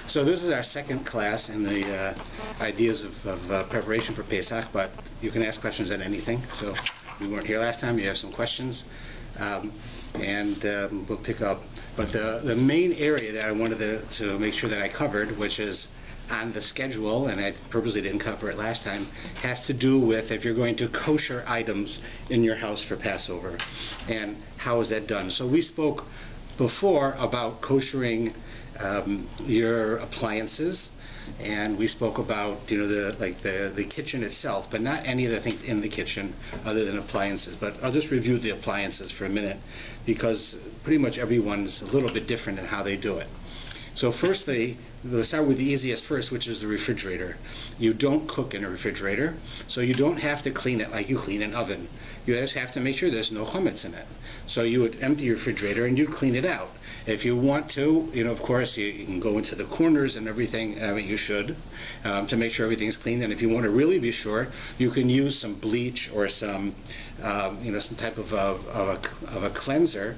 So this is our second class in the ideas of preparation for Pesach, but you can ask questions on anything. So we weren't here last time. You have some questions, and we'll pick up. But the main area that I wanted to make sure that I covered, which is on the schedule, and I purposely didn't cover it last time, has to do with if you're going to kosher items in your house for Passover, and how is that done. So we spoke before about koshering your appliances, and we spoke about the kitchen itself, but not any of the things in the kitchen other than appliances. But I'll just review the appliances for a minute, because pretty much everyone's a little bit different in how they do it. So firstly, we'll start with the easiest first, which is the refrigerator. You don't cook in a refrigerator, so you don't have to clean it like you clean an oven. You just have to make sure there's no chametz in it. So you would empty your refrigerator and you'd clean it out. If you want to, of course, you can go into the corners and everything. I mean, you should, to make sure everything's clean. And if you want to really be sure, you can use some bleach or some type of a cleanser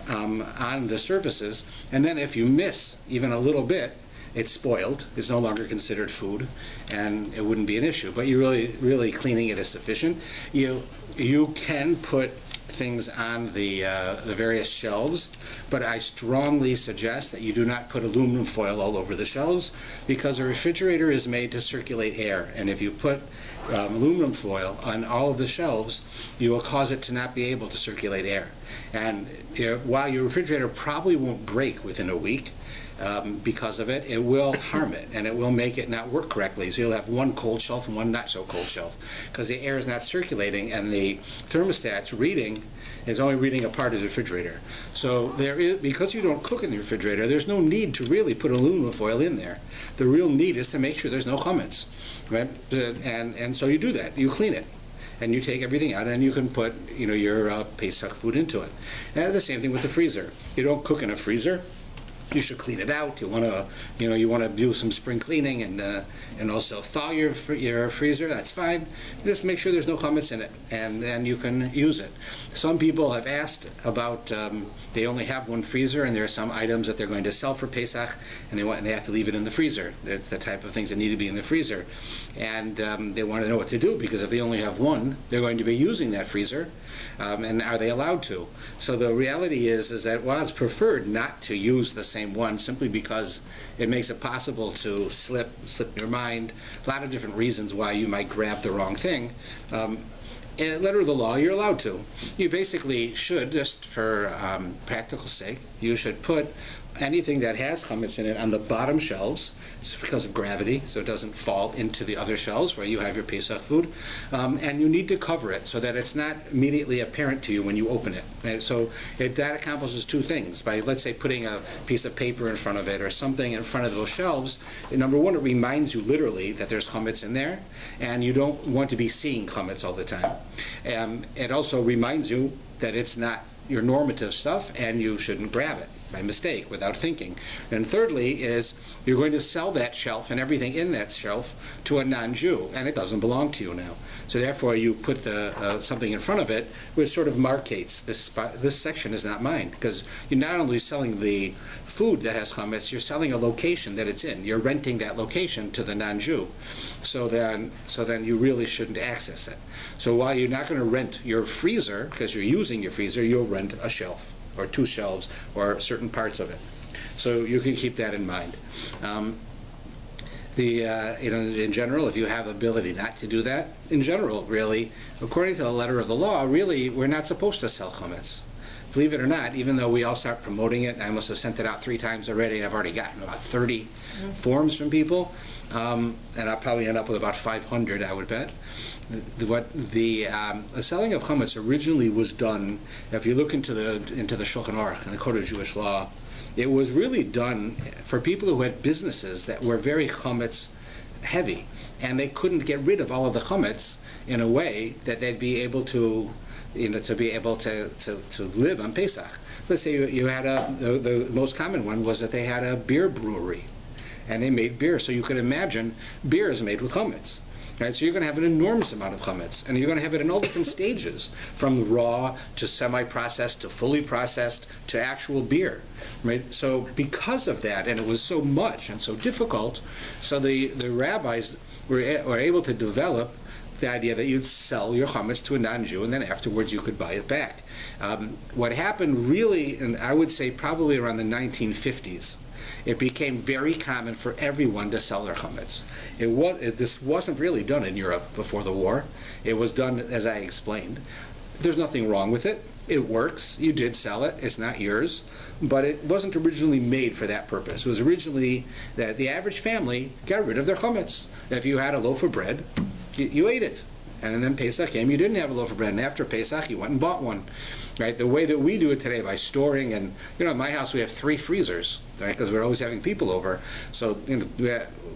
on the surfaces. And then if you miss even a little bit, it's spoiled. It's no longer considered food, and it wouldn't be an issue. But you really cleaning it is sufficient. You can put things on the various shelves, but I strongly suggest that you do not put aluminum foil all over the shelves, because a refrigerator is made to circulate air, and if you put aluminum foil on all of the shelves, you will cause it to not be able to circulate air. And while your refrigerator probably won't break within a week, because of it, it will harm it, and it will make it not work correctly. So you'll have one cold shelf and one not so cold shelf, because the air is not circulating, and the thermostat's reading is only reading a part of the refrigerator. So because you don't cook in the refrigerator, there's no need to really put aluminum foil in there. The real need is to make sure there's no chametz, right? And so you do that. You clean it, and you take everything out, and you can put your Pesach food into it. And the same thing with the freezer. You don't cook in a freezer. You should clean it out. You want to do some spring cleaning and also thaw your freezer. That's fine. Just make sure there's no chametz in it, and then you can use it. Some people have asked about they only have one freezer, and there are some items that they're going to sell for Pesach, and they have to leave it in the freezer. It's the type of things that need to be in the freezer, and they want to know what to do, because if they only have one, they're going to be using that freezer, and are they allowed to? So the reality is that while it's preferred not to use the same one, simply because it makes it possible to slip your mind, a lot of different reasons why you might grab the wrong thing. In the letter of the law, you're allowed to. You basically should, just for practical sake, you should put anything that has chametz in it on the bottom shelves. It's because of gravity, so it doesn't fall into the other shelves where you have your Pesach food. And you need to cover it so that it's not immediately apparent to you when you open it. And so that accomplishes two things. By, let's say, putting a piece of paper in front of it or something in front of those shelves, number one, it reminds you literally that there's chametz in there, and you don't want to be seeing chametz all the time. It also reminds you that it's not your normative stuff, and you shouldn't grab it by mistake without thinking. And thirdly is you're going to sell that shelf and everything in that shelf to a non-Jew, and it doesn't belong to you now. So therefore you put something in front of it which sort of markates this section is not mine, because you're not only selling the food that has chametz, you're selling a location that it's in. You're renting that location to the non-Jew. So then you really shouldn't access it. So while you're not going to rent your freezer because you're using your freezer, you'll rent a shelf or two shelves or certain parts of it. So you can keep that in mind. In general, if you have ability not to do that, in general, really, according to the letter of the law, really, we're not supposed to sell chametz. Believe it or not, even though we all start promoting it, I must have sent it out 3 times already, and I've already gotten about 30 forms from people, and I'll probably end up with about 500, I would bet. The selling of chametz originally was done, if you look into the Shulchan Aruch and the Code of Jewish Law, it was really done for people who had businesses that were very chametz heavy, and they couldn't get rid of all of the chametz in a way that they'd be able to live on Pesach. Let's say you had the most common one was that they had a beer brewery, and they made beer. So you can imagine beer is made with chametz. Right, so you're going to have an enormous amount of chametz, and you're going to have it in all different stages, from raw to semi-processed to fully processed to actual beer. Right? So because of that, and it was so much and so difficult, so the rabbis were able to develop the idea that you'd sell your chametz to a non-Jew, and then afterwards you could buy it back. What happened really, and I would say probably around the 1950s, it became very common for everyone to sell their chametz. This wasn't really done in Europe before the war. It was done, as I explained. There's nothing wrong with it. It works. You did sell it. It's not yours. But it wasn't originally made for that purpose. It was originally that the average family got rid of their chametz. If you had a loaf of bread, you ate it. And then Pesach came, you didn't have a loaf of bread. And after Pesach, you went and bought one. Right? The way that we do it today, by storing, and in my house we have 3 freezers, right? Because we're always having people over. So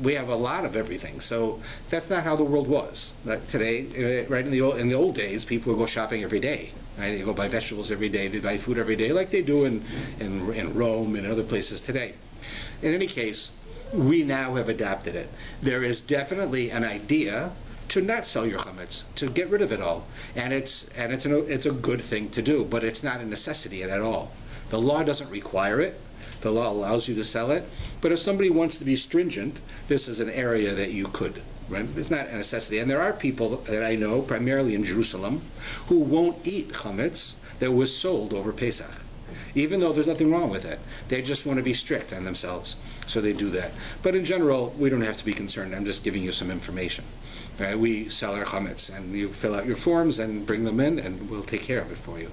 we have a lot of everything. So that's not how the world was. Today, right, in the old days, people would go shopping every day. Right? They go buy vegetables every day, they buy food every day, like they do in Rome and other places today. In any case, we now have adopted it. There is definitely an idea to not sell your chametz, to get rid of it all, and it's a good thing to do, but it's not a necessity at all. The law doesn't require it. The law allows you to sell it, but if somebody wants to be stringent, this is an area that you could. Right? It's not a necessity, and there are people that I know, primarily in Jerusalem, who won't eat chametz that was sold over Pesach, even though there's nothing wrong with it. They just want to be strict on themselves, so they do that. But in general, we don't have to be concerned. I'm just giving you some information. Right? We sell our chametz, and you fill out your forms and bring them in, and we'll take care of it for you.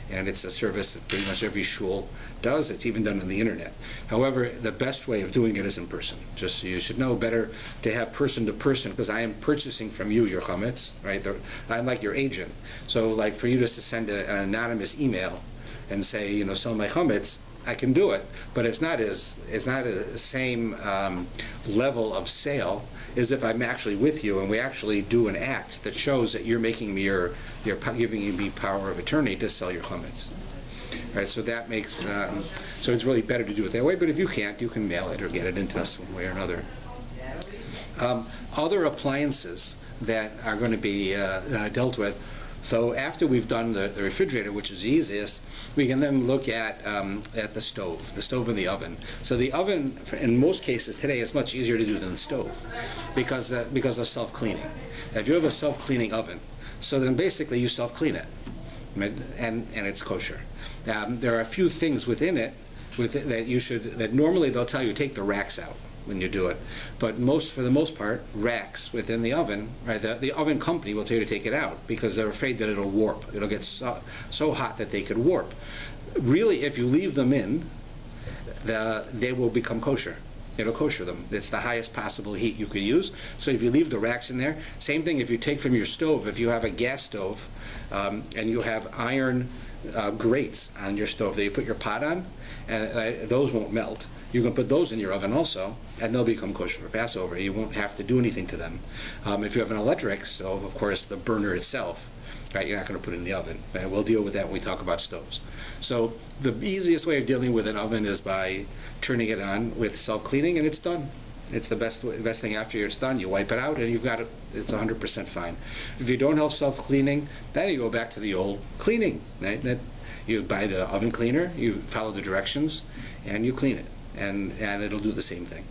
And it's a service that pretty much every shul does. It's even done on the internet. However, the best way of doing it is in person. Just you should know better to have person to person, because I am purchasing from you your chametz. Right? I'm like your agent. So, like for you just to send an anonymous email and say, sell my chametz, I can do it, but it's not a same level of sale as if I'm actually with you and we actually do an act that shows that you're making me you're giving me power of attorney to sell your chametz. Right, so that makes so it's really better to do it that way. But if you can't, you can mail it or get it into us one way or another. Other appliances that are going to be dealt with. So after we've done the refrigerator, which is the easiest, we can then look at the stove and the oven. So the oven, in most cases today, is much easier to do than the stove because of self-cleaning. If you have a self-cleaning oven, so then basically you self-clean it, and it's kosher. There are a few things within it that normally they'll tell you take the racks out when you do it, but for the most part, racks within the oven, right? The oven company will tell you to take it out because they're afraid that it'll warp. It'll get so hot that they could warp. Really, if you leave them in, they will become kosher. It'll kosher them. It's the highest possible heat you could use. So if you leave the racks in there, same thing if you take from your stove. If you have a gas stove and you have iron grates on your stove that you put your pot on, and those won't melt. You can put those in your oven also, and they'll become kosher for Passover. You won't have to do anything to them. If you have an electric stove, of course, the burner itself, right, you're not going to put it in the oven. Right? We'll deal with that when we talk about stoves. So the easiest way of dealing with an oven is by turning it on with self-cleaning, and it's done. It's the best thing after it's done. You wipe it out, and you've got it. It's 100% fine. If you don't have self-cleaning, then you go back to the old cleaning. Right? That you buy the oven cleaner, you follow the directions, and you clean it. And it'll do the same thing.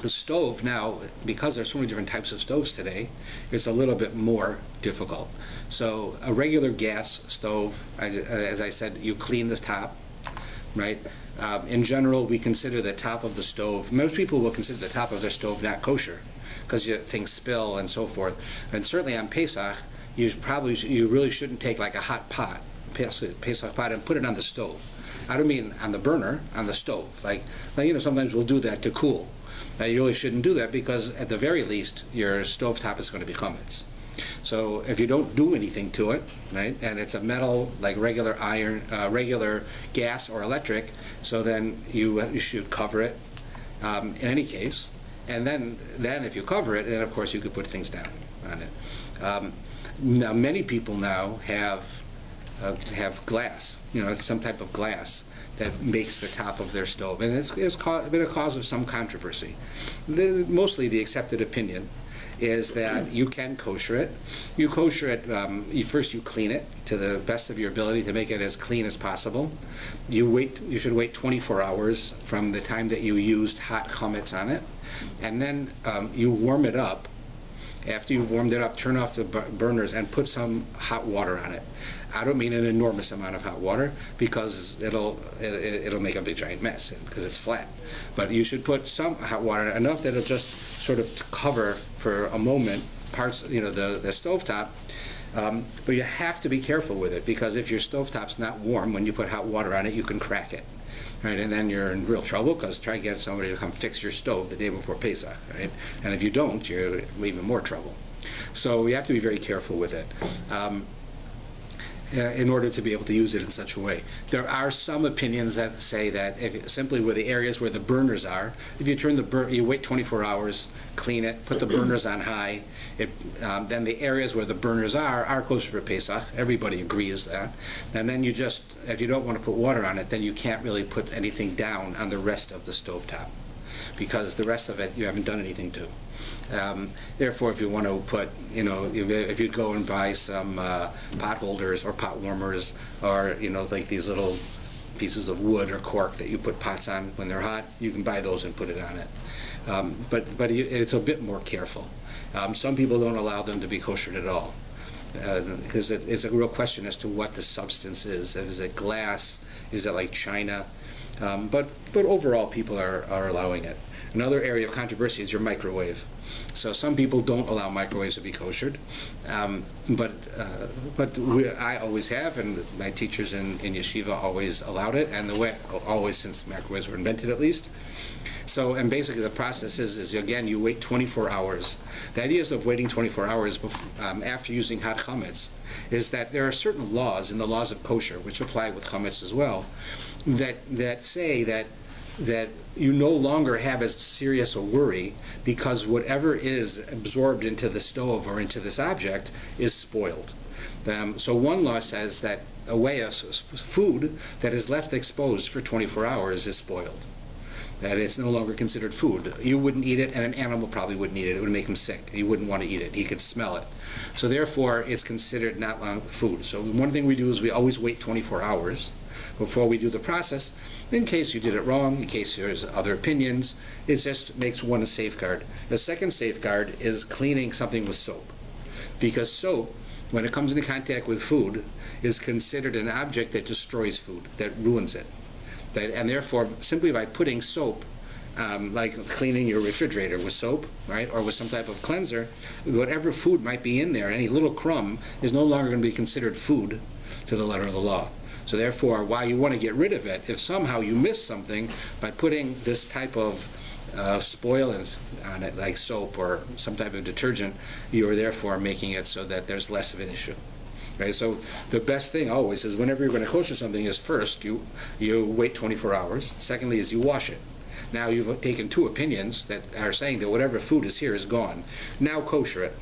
The stove now, because there's so many different types of stoves today, it's a little bit more difficult. So a regular gas stove, as I said, you clean the top, right? In general, we consider the top of the stove. Most people will consider the top of their stove not kosher because things spill and so forth. And certainly on Pesach, you really shouldn't take like a hot pot, Pesach pot, and put it on the stove. I don't mean on the burner, on the stove. Like sometimes we'll do that to cool. You really shouldn't do that because at the very least, your stovetop is going to be chametz. So if you don't do anything to it, right, and it's a metal like regular iron, regular gas or electric, so then you should cover it in any case. And then if you cover it, then of course you could put things down on it. Now many people now have glass, some type of glass that makes the top of their stove, and it's been a cause of some controversy. Mostly the accepted opinion is that you can kosher it. You kosher it, first you clean it to the best of your ability to make it as clean as possible. You should wait 24 hours from the time that you used hot chametz on it, and then you warm it up. After you've warmed it up, turn off the burners and put some hot water on it. I don't mean an enormous amount of hot water, because it'll make a big giant mess because it's flat. But you should put some hot water, enough that it'll just sort of cover for a moment parts, the stovetop. But you have to be careful with it, because if your stovetop's not warm when you put hot water on it, you can crack it. Right, and then you're in real trouble, because try to get somebody to come fix your stove the day before Pesach, right? And if you don't, you're in even more trouble. So you have to be very careful with it in order to be able to use it in such a way. There are some opinions that say that simply where the areas where the burners are, if you turn you wait 24 hours, clean it, put the burners on high, then the areas where the burners are kosher for Pesach. Everybody agrees that. And then if you don't want to put water on it, then you can't really put anything down on the rest of the stovetop, because the rest of it you haven't done anything to. Therefore, if you want to put, if you go and buy some pot holders or pot warmers, or like these little pieces of wood or cork that you put pots on when they're hot, you can buy those and put it on it. But it's a bit more careful. Some people don't allow them to be koshered at all, because it's a real question as to what the substance is. Is it glass? Is it like china? But overall, people are allowing it. Another area of controversy is your microwave. So some people don't allow microwaves to be koshered, but I always have, and my teachers in yeshiva always allowed it, and always since microwaves were invented at least. So, and basically the process is again, you wait 24 hours. The idea of waiting 24 hours after using hot chametz is that there are certain laws in the laws of kosher, which apply with chametz as well, that say that you no longer have as serious a worry, because whatever is absorbed into the stove or into this object is spoiled. So one law says that food that is left exposed for 24 hours is spoiled, that it's no longer considered food. You wouldn't eat it, and an animal probably wouldn't eat it. It would make him sick. He wouldn't want to eat it. He could smell it. So therefore, it's considered not long food. So one thing we do is we always wait 24 hours before we do the process, in case you did it wrong, in case there's other opinions. It just makes one a safeguard. The second safeguard is cleaning something with soap, because soap, when it comes into contact with food, is considered an object that destroys food, that ruins it. And therefore, simply by putting soap, like cleaning your refrigerator with soap, right, or with some type of cleanser, whatever food might be in there, any little crumb, is no longer going to be considered food to the letter of the law. So therefore, while you want to get rid of it, if somehow you miss something by putting this type of spoil on it, like soap or some type of detergent, you are therefore making it so that there's less of an issue. Right? So the best thing always is, whenever you're going to kosher something, is first you wait 24 hours. Secondly is you wash it. Now you've taken two opinions that are saying that whatever food is here is gone. Now kosher it.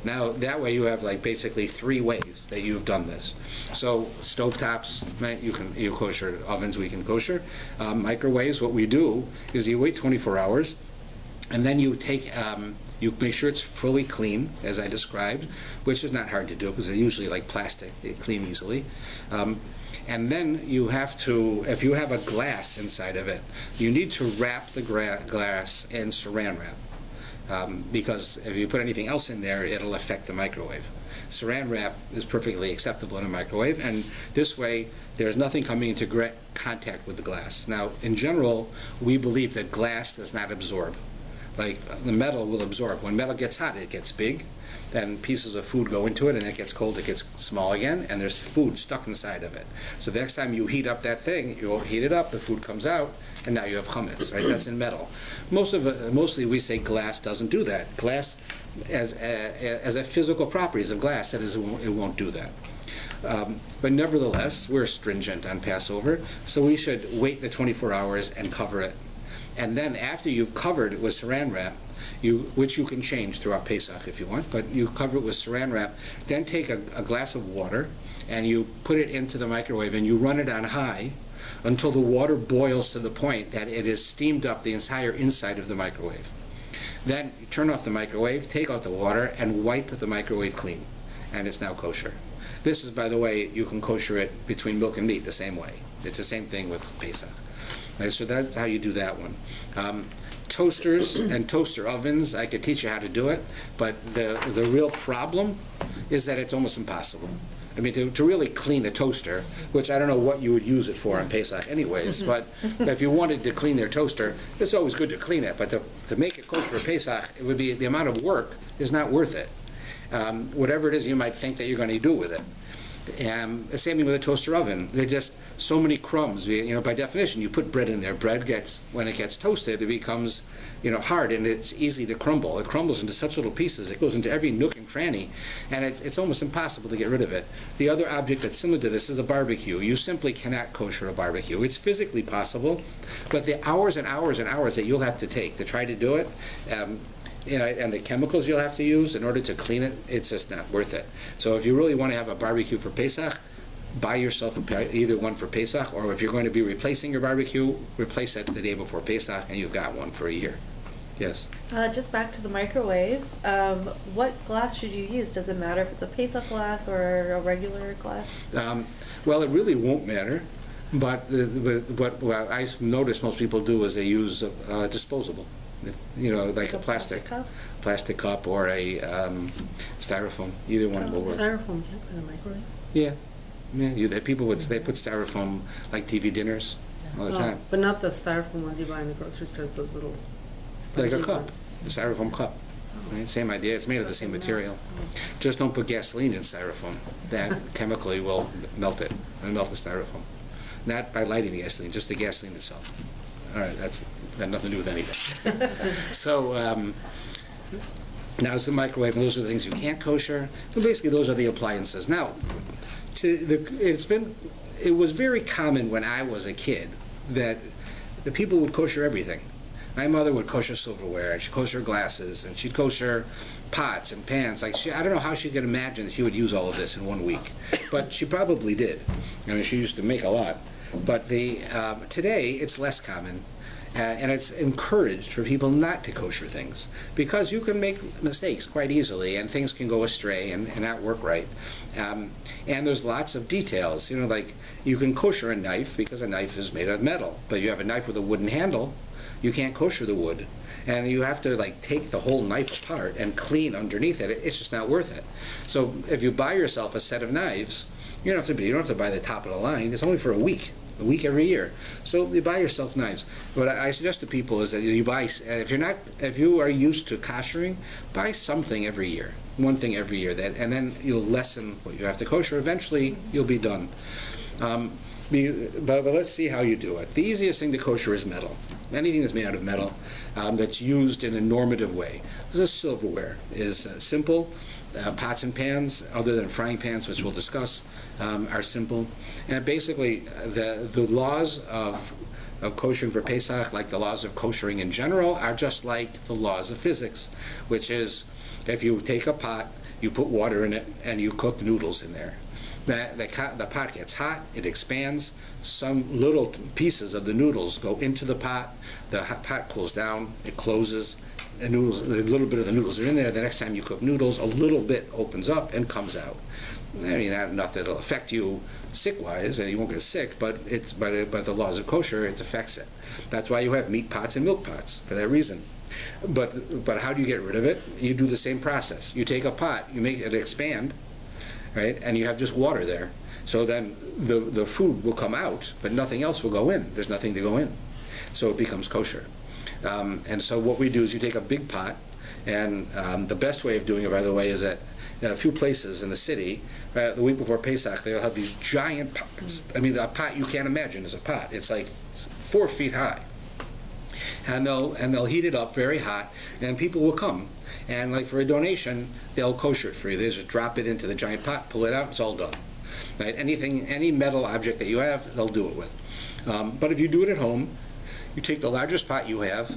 Now that way you have basically three ways that you've done this. So stovetops, right, you kosher. Ovens we can kosher. Microwaves, what we do is you wait 24 hours, and then you you make sure it's fully clean, as I described, which is not hard to do because they're usually like plastic, they clean easily. And then you have to, if you have a glass inside of it, you need to wrap the glass in saran wrap, because if you put anything else in there, it'll affect the microwave. Saran wrap is perfectly acceptable in a microwave, and this way there's nothing coming into direct contact with the glass. Now, in general, we believe that glass does not absorb. Like the metal will absorb. When metal gets hot, it gets big, then pieces of food go into it, and it gets cold, it gets small again, and there's food stuck inside of it. So the next time you heat up that thing, you'll heat it up, the food comes out, and now you have chametz, right? That's in metal. Mostly we say glass doesn't do that. Glass, as a physical properties of glass, that is, it won't do that. But nevertheless, we're stringent on Passover, so we should wait the 24 hours and cover it. And then after you've covered it with saran wrap, which you can change throughout Pesach if you want, but you cover it with saran wrap, then take a glass of water and you put it into the microwave and you run it on high until the water boils to the point that it has steamed up the entire inside of the microwave. Then you turn off the microwave, take out the water, and wipe the microwave clean, and it's now kosher. This is, by the way, you can kosher it between milk and meat the same way. It's the same thing with Pesach. Right, so that's how you do that one. Toasters and toaster ovens, I could teach you how to do it, but the real problem is that it's almost impossible. I mean, to really clean a toaster, which I don't know what you would use it for on Pesach anyways, but if you wanted to clean their toaster, it's always good to clean it, but to make it kosher for Pesach, it would be, the amount of work is not worth it. Whatever it is you might think that you're going to do with it. The same thing with a toaster oven. There are just so many crumbs. By definition, you put bread in there. Bread when it gets toasted, it becomes, hard, and it's easy to crumble. It crumbles into such little pieces. It goes into every nook and cranny, and it's almost impossible to get rid of it. The other object that's similar to this is a barbecue. You simply cannot kosher a barbecue. It's physically possible, but the hours and hours and hours that you'll have to take to try to do it, and the chemicals you'll have to use in order to clean it, it's just not worth it. So if you really want to have a barbecue for Pesach, buy yourself either one for Pesach, or if you're going to be replacing your barbecue, replace it the day before Pesach, and you've got one for a year. Yes? Just back to the microwave, what glass should you use? Does it matter if it's a Pesach glass or a regular glass? Well, it really won't matter, but what I've noticed most people do is they use disposable. Like a plastic cup or a styrofoam. Either one will work. Styrofoam can't put in a microwave. Yeah. People they put styrofoam like TV dinners all the time. But not the styrofoam ones you buy in the grocery stores. Those little like a cup, ones. the styrofoam cup. Right? Same idea. It's made of the same material. Just don't put gasoline in styrofoam. That chemically will melt it and melt the styrofoam. Not by lighting the gasoline, just the gasoline itself. All right, that had nothing to do with anything. So now it's the microwave, and those are the things you can't kosher. And basically, those are the appliances. Now, it was very common when I was a kid that the people would kosher everything. My mother would kosher silverware, and she'd kosher glasses, and she'd kosher pots and pans. I don't know how she could imagine that she would use all of this in 1 week, but she probably did. I mean, she used to make a lot. But today it's less common, and it's encouraged for people not to kosher things, because you can make mistakes quite easily, and things can go astray and not work right. And there's lots of details. Like you can kosher a knife because a knife is made of metal, but you have a knife with a wooden handle, you can't kosher the wood, and you have to take the whole knife apart and clean underneath it. It's just not worth it. So if you buy yourself a set of knives, you don't have to buy the top of the line. It's only for a week every year. So you buy yourself knives. What I suggest to people is that you buy, if you are used to koshering, buy something every year, one thing every year, and then you'll lessen what you have to kosher. Eventually, you'll be done. But let's see how you do it. The easiest thing to kosher is metal. Anything that's made out of metal that's used in a normative way. The silverware is simple. Pots and pans, other than frying pans, which we'll discuss, are simple. And basically, the laws of kosher for Pesach, like the laws of koshering in general, are just like the laws of physics, which is if you take a pot, you put water in it, and you cook noodles in there. The pot gets hot, it expands, some little pieces of the noodles go into the pot, the pot cools down, it closes, a little bit of the noodles are in there. The next time you cook noodles, a little bit opens up and comes out. I mean, not that it'll affect you sick-wise, and you won't get sick, but it's by the laws of kosher, it affects it. That's why you have meat pots and milk pots, for that reason. But how do you get rid of it? You do the same process. You take a pot, you make it expand, right, and you have just water there. So then the food will come out, but nothing else will go in. There's nothing to go in. So it becomes kosher. And so what we do is you take a big pot, and the best way of doing it, by the way, is that a few places in the city, the week before Pesach, they'll have these giant pots. I mean, a pot you can't imagine is a pot. It's like 4 feet high. And they'll heat it up very hot, and people will come. And for a donation, they'll kosher it for you. They just drop it into the giant pot, pull it out, it's all done. Right? Any metal object that you have, they'll do it with. But if you do it at home, you take the largest pot you have,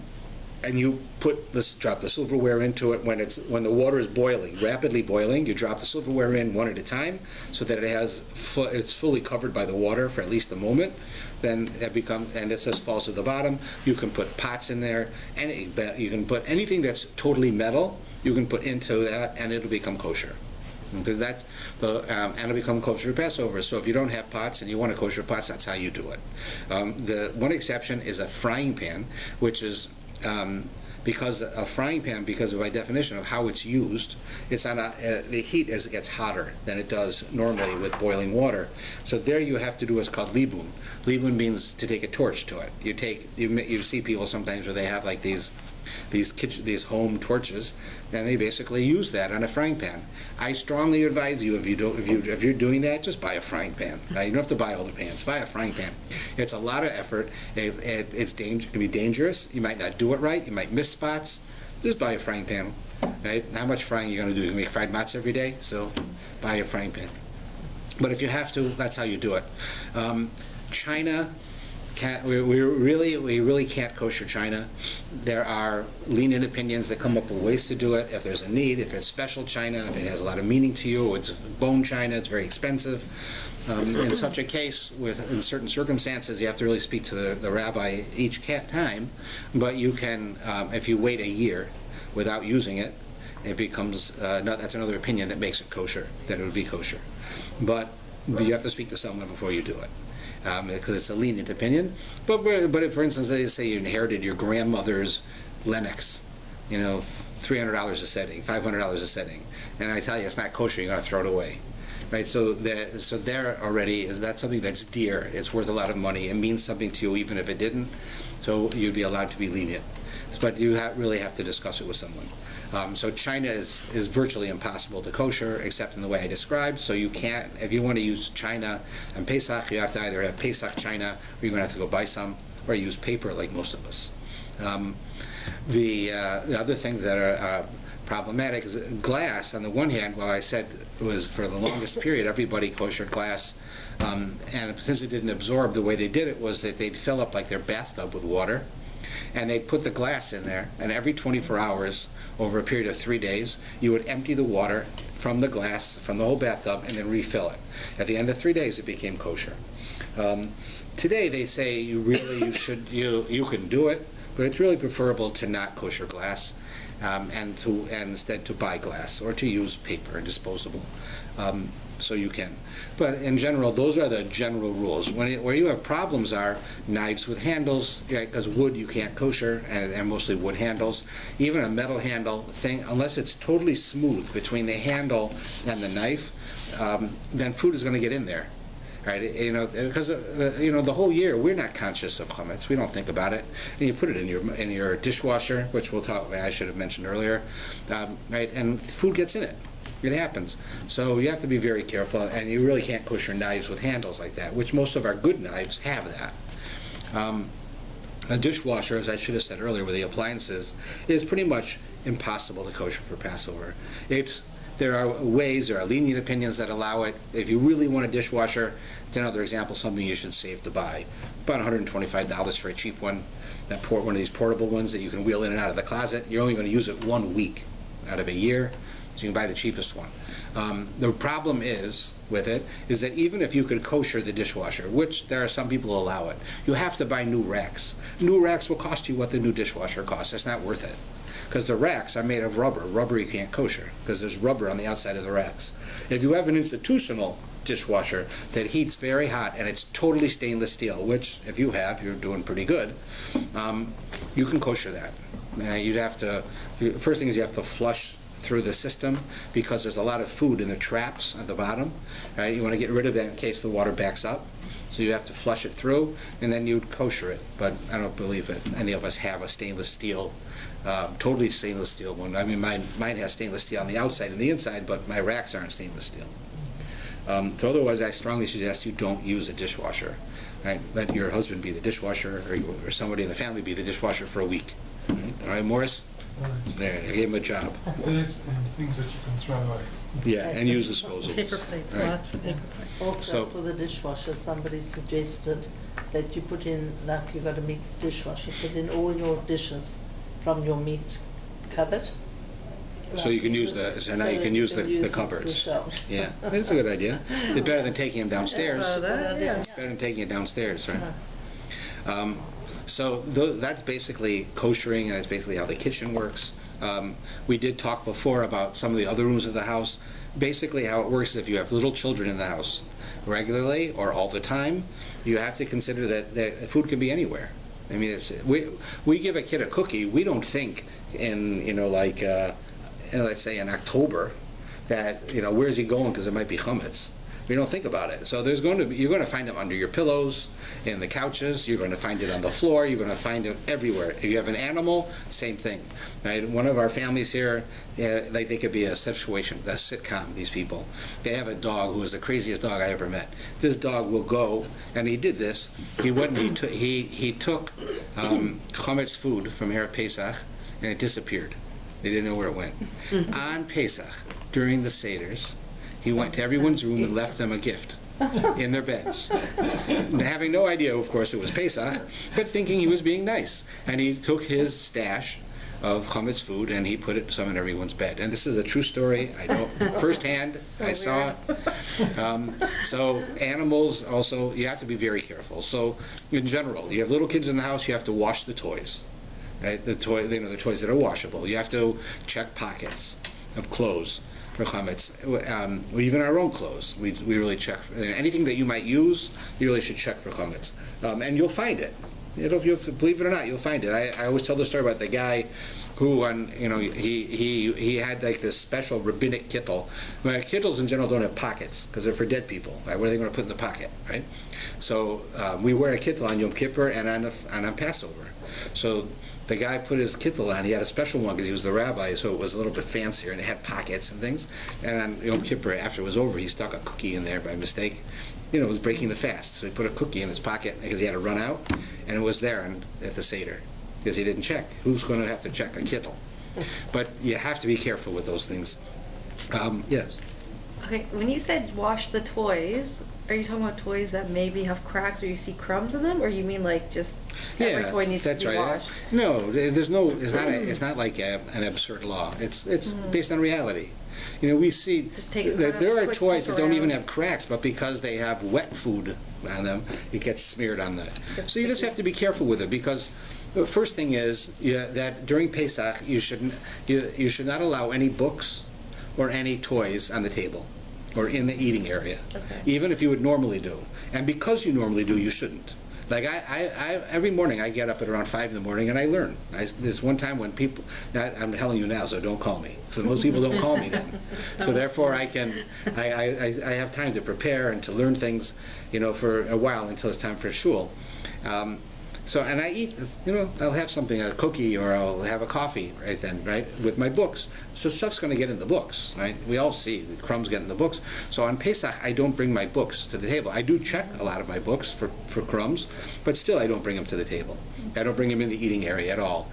and you drop the silverware into it when the water is boiling, rapidly boiling. You drop the silverware in one at a time so that it's fully covered by the water for at least a moment. Then it just falls to the bottom. You can put pots in there, and you can put anything that's totally metal. You can put into that, and it'll become kosher. And it'll become kosher Passover. So if you don't have pots and you want a kosher pots, that's how you do it. The one exception is a frying pan, which is because a frying pan, because by definition of how it's used, it's on the heat as it gets hotter than it does normally with boiling water. So there you have to do what's called libun. Libun means to take a torch to it. You see people sometimes where they have like these home torches, and they basically use that on a frying pan. I strongly advise you, if you're doing that, just buy a frying pan. Now, you don't have to buy all the pans. Buy a frying pan. It's a lot of effort. It can be dangerous. You might not do it right. You might miss spots. Just buy a frying pan. Right? How much frying are you going to do? You can make fried matzah every day, so buy a frying pan. But if you have to, that's how you do it. China. We really can't kosher China. There are lenient opinions that come up with ways to do it. If there's a need, if it's special China, if it has a lot of meaning to you, it's bone China, it's very expensive. In such a case, in certain circumstances, you have to really speak to the rabbi each time. But you can, if you wait a year without using it, it becomes that's another opinion that makes it kosher, that it would be kosher. But you have to speak to someone before you do it. Because it's a lenient opinion. But if, for instance, they say you inherited your grandmother's Lennox, $300 a setting, $500 a setting, and I tell you it's not kosher, you're going to throw it away. Right? So there already is that something that's dear, it's worth a lot of money, it means something to you even if it didn't, so you'd be allowed to be lenient. But you really have to discuss it with someone. So China is virtually impossible to kosher, except in the way I described. So you can't, if you want to use China and Pesach, you have to either have Pesach China, or you're going to have to go buy some, or use paper like most of us. The other things that are problematic is glass. On the one hand, well, I said it was for the longest period everybody koshered glass, and since it didn't absorb, the way they did it was that they'd fill up like their bathtub with water, and they'd put the glass in there, and every 24 hours over a period of 3 days you would empty the water from the glass, from the whole bathtub, and then refill it. At the end of 3 days it became kosher. Today they say you can do it, but it's really preferable to not kosher glass, and instead to buy glass or to use paper and disposable. So you can. But in general, those are the general rules. Where you have problems are knives with handles, because wood you can't kosher, and mostly wood handles. Even a metal handle thing, unless it's totally smooth between the handle and the knife, then food is going to get in there. Right? Because the whole year we're not conscious of chametz. We don't think about it. And you put it in your dishwasher, which I should have mentioned earlier, right? And food gets in it. It happens. So you have to be very careful, and you really can't kosher knives with handles like that, which most of our good knives have that. A dishwasher, as I should have said earlier with the appliances, is pretty much impossible to kosher for Passover. There are lenient opinions that allow it. If you really want a dishwasher, it's another example, something you should save to buy. About $125 for a cheap one, one of these portable ones that you can wheel in and out of the closet. You're only going to use it 1 week out of a year, so you can buy the cheapest one. The problem with it is that even if you could kosher the dishwasher, which there are some people who allow it, you have to buy new racks. New racks will cost you what the new dishwasher costs. It's not worth it, because the racks are made of rubber. Rubber you can't kosher, because there's rubber on the outside of the racks. If you have an institutional dishwasher that heats very hot and it's totally stainless steel, which if you have, you're doing pretty good, you can kosher that. First thing is you have to flush through the system, because there's a lot of food in the traps at the bottom. Right? You want to get rid of that in case the water backs up. So you have to flush it through, and then you'd kosher it. But I don't believe that any of us have a stainless steel, totally stainless steel one. I mean, mine has stainless steel on the outside and the inside, but my racks aren't stainless steel. So otherwise, I strongly suggest you don't use a dishwasher. Right? Let your husband be the dishwasher, or somebody in the family be the dishwasher for a week. Right? All right, Morris? There, I gave him a job. And things that you can throw away. Yeah, and use disposables. Paper plates, Right. lots of paper plates. Also, for the dishwasher, somebody suggested that you put in, like you got a big dishwasher, put in all your dishes from your meat cupboard. So you can use now you can use the cupboards. shelves. Yeah, that's a good idea. It's better than taking them downstairs. Yeah. It's better than taking it downstairs, right? Uh-huh. So that's basically koshering, and that's basically how the kitchen works. We did talk before about some of the other rooms of the house. Basically how it works is if you have little children in the house regularly or all the time, you have to consider that food can be anywhere. I mean, we give a kid a cookie, we don't think in, let's say in October that, where's he going because it might be chametz. We don't think about it. So you're going to find them under your pillows, in the couches. You're going to find it on the floor. You're going to find it everywhere. If you have an animal, same thing. Right? One of our families here, they could be a sitcom. These people, they have a dog who is the craziest dog I ever met. This dog will go, and he did this. He went and he took chametz food from here at Pesach, and it disappeared. They didn't know where it went. On Pesach, during the Seders, he went to everyone's room and left them a gift in their beds. Having no idea, of course, it was Pesach, but thinking he was being nice. And he took his stash of chametz food and he put some in everyone's bed. And this is a true story. I know firsthand. I saw it. So animals also, you have to be very careful. So in general, you have little kids in the house, you have to wash the toys. Right? The toys that are washable. You have to check pockets of clothes for chametz, even our own clothes. We really check anything that you might use. You really should check for chametz, and you'll find it. Believe it or not, you'll find it. I always tell the story about the guy who, he had like this special rabbinic kittel. Kittels in general don't have pockets because they're for dead people. Right? What are they going to put in the pocket, right? So we wear a kittel on Yom Kippur and on Passover. So the guy put his kittel on. He had a special one because he was the rabbi, so it was a little bit fancier and it had pockets and things. And on Yom Kippur, after it was over, he stuck a cookie in there by mistake. It was breaking the fast, so he put a cookie in his pocket because he had to run out, and it was there at the Seder because he didn't check. Who's going to have to check a kittel? But you have to be careful with those things. Yes. Okay, when you said wash the toys, are you talking about toys that maybe have cracks or you see crumbs in them, or you mean like just every toy needs to be washed? No, there's no. It's not like an absurd law. It's based on reality. We see that there are toys that don't even have cracks, but because they have wet food on them, it gets smeared on that. So you just have to be careful with it, because the first thing is that during Pesach you should not allow any books or any toys on the table or in the eating area, even if you would normally do. And because you normally do, you shouldn't. Like I every morning I get up at around 5 in the morning and I learn. There's one time when people, I'm telling you now, so don't call me. So most people don't call me then. So therefore I have time to prepare and to learn things, for a while until it's time for shul. And I eat, I'll have something, a cookie, or I'll have a coffee right then, right, with my books. So stuff's going to get in the books, right? We all see the crumbs get in the books. So on Pesach, I don't bring my books to the table. I do check a lot of my books for crumbs, but still I don't bring them to the table. I don't bring them in the eating area at all.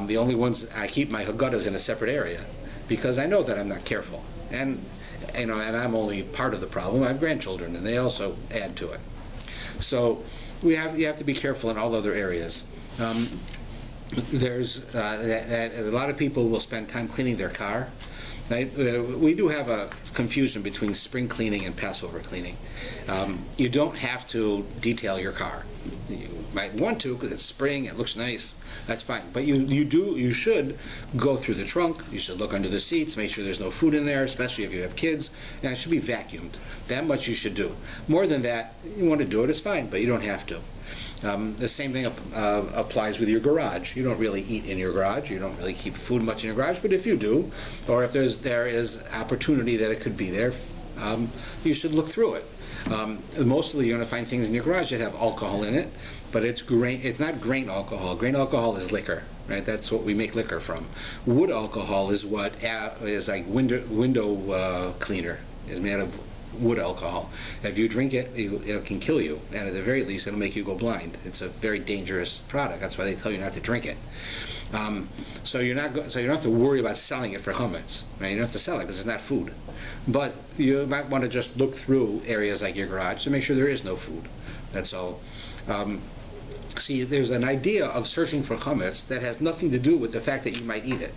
The only ones, I keep my haggadahs in a separate area, because I know that I'm not careful. And I'm only part of the problem. I have grandchildren, and they also add to it. So you have to be careful in all other areas. There's that a lot of people will spend time cleaning their car. Right? We do have a confusion between spring cleaning and Passover cleaning. You don't have to detail your car. You might want to because it's spring, it looks nice. That's fine. But you should go through the trunk. You should look under the seats, make sure there's no food in there, especially if you have kids. And it should be vacuumed. That much you should do. More than that, you want to do it, it's fine, but you don't have to. The same thing applies with your garage. You don't really eat in your garage. You don't really keep food much in your garage. But if you do, or if there is opportunity that it could be there, you should look through it. Mostly you're going to find things in your garage that have alcohol in it, but it's not grain alcohol. Grain alcohol is liquor, right? That's what we make liquor from. Wood alcohol is what is like window cleaner. Is made of wood alcohol. If you drink it, it can kill you, and at the very least, it'll make you go blind. It's a very dangerous product. That's why they tell you not to drink it. So you don't have to worry about selling it for chametz. Right? You don't have to sell it because it's not food. But you might want to just look through areas like your garage to make sure there is no food. That's all. See, there's an idea of searching for chametz that has nothing to do with the fact that you might eat it.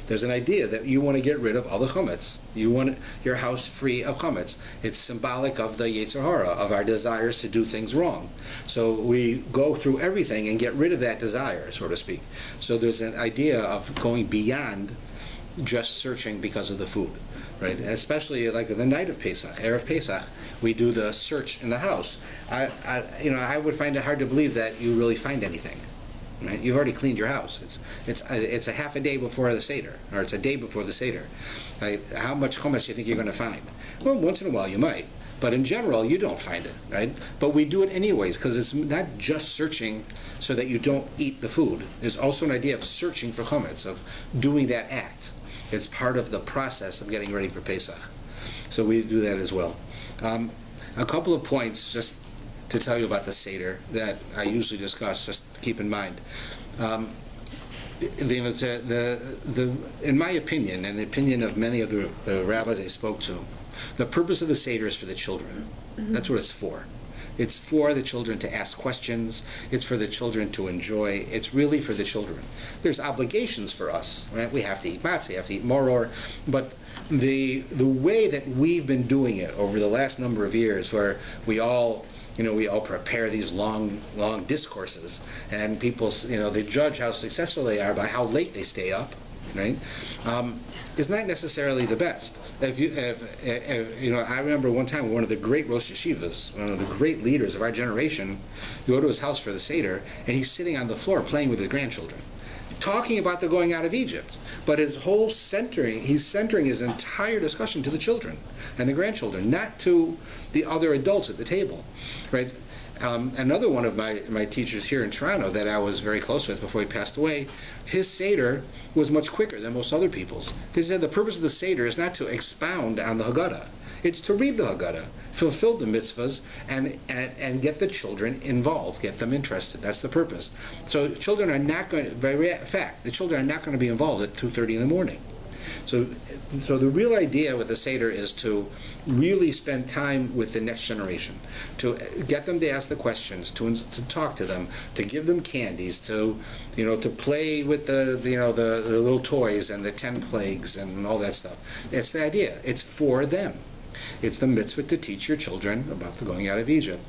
There's an idea that you want to get rid of all the chametz. You want your house free of chametz. It's symbolic of the Yetzer Hara, of our desires to do things wrong. So we go through everything and get rid of that desire, so to speak. So there's an idea of going beyond just searching because of the food, right? Especially like the night of Pesach, Erev Pesach, we do the search in the house. I would find it hard to believe that you really find anything. Right? You've already cleaned your house. It's a half a day before the Seder, or it's a day before the Seder. Right? How much chametz do you think you're going to find? Well, once in a while you might, but in general you don't find it, right? But we do it anyways because it's not just searching so that you don't eat the food. There's also an idea of searching for chametz, of doing that act. It's part of the process of getting ready for Pesach. So we do that as well. A couple of points just to tell you about the Seder that I usually discuss, just keep in mind. In my opinion, and the opinion of many of the rabbis I spoke to, the purpose of the Seder is for the children. Mm-hmm. That's what it's for. It's for the children to ask questions. It's for the children to enjoy. It's really for the children. There's obligations for us, right? We have to eat matzah, we have to eat maror, but the way that we've been doing it over the last number of years, where we all prepare these long discourses, and people, they judge how successful they are by how late they stay up, right? Is not necessarily the best. I remember one time one of the great Rosh Yeshivas, one of the great leaders of our generation, you go to his house for the Seder, and he's sitting on the floor playing with his grandchildren, talking about the going out of Egypt. But he's centering his entire discussion to the children and the grandchildren, not to the other adults at the table, right? Another one of my teachers here in Toronto that I was very close with before he passed away, his Seder was much quicker than most other people's. He said the purpose of the Seder is not to expound on the Haggadah. It's to read the Haggadah, fulfill the mitzvahs, and get the children involved, get them interested. That's the purpose. So children are not going to, by fact, the children are not going to be involved at 2:30 in the morning. So the real idea with the Seder is to really spend time with the next generation, to get them to ask the questions, to talk to them, to give them candies, to play with the little toys and the 10 plagues and all that stuff. It's the idea. It's for them. It's the mitzvah to teach your children about the going out of Egypt.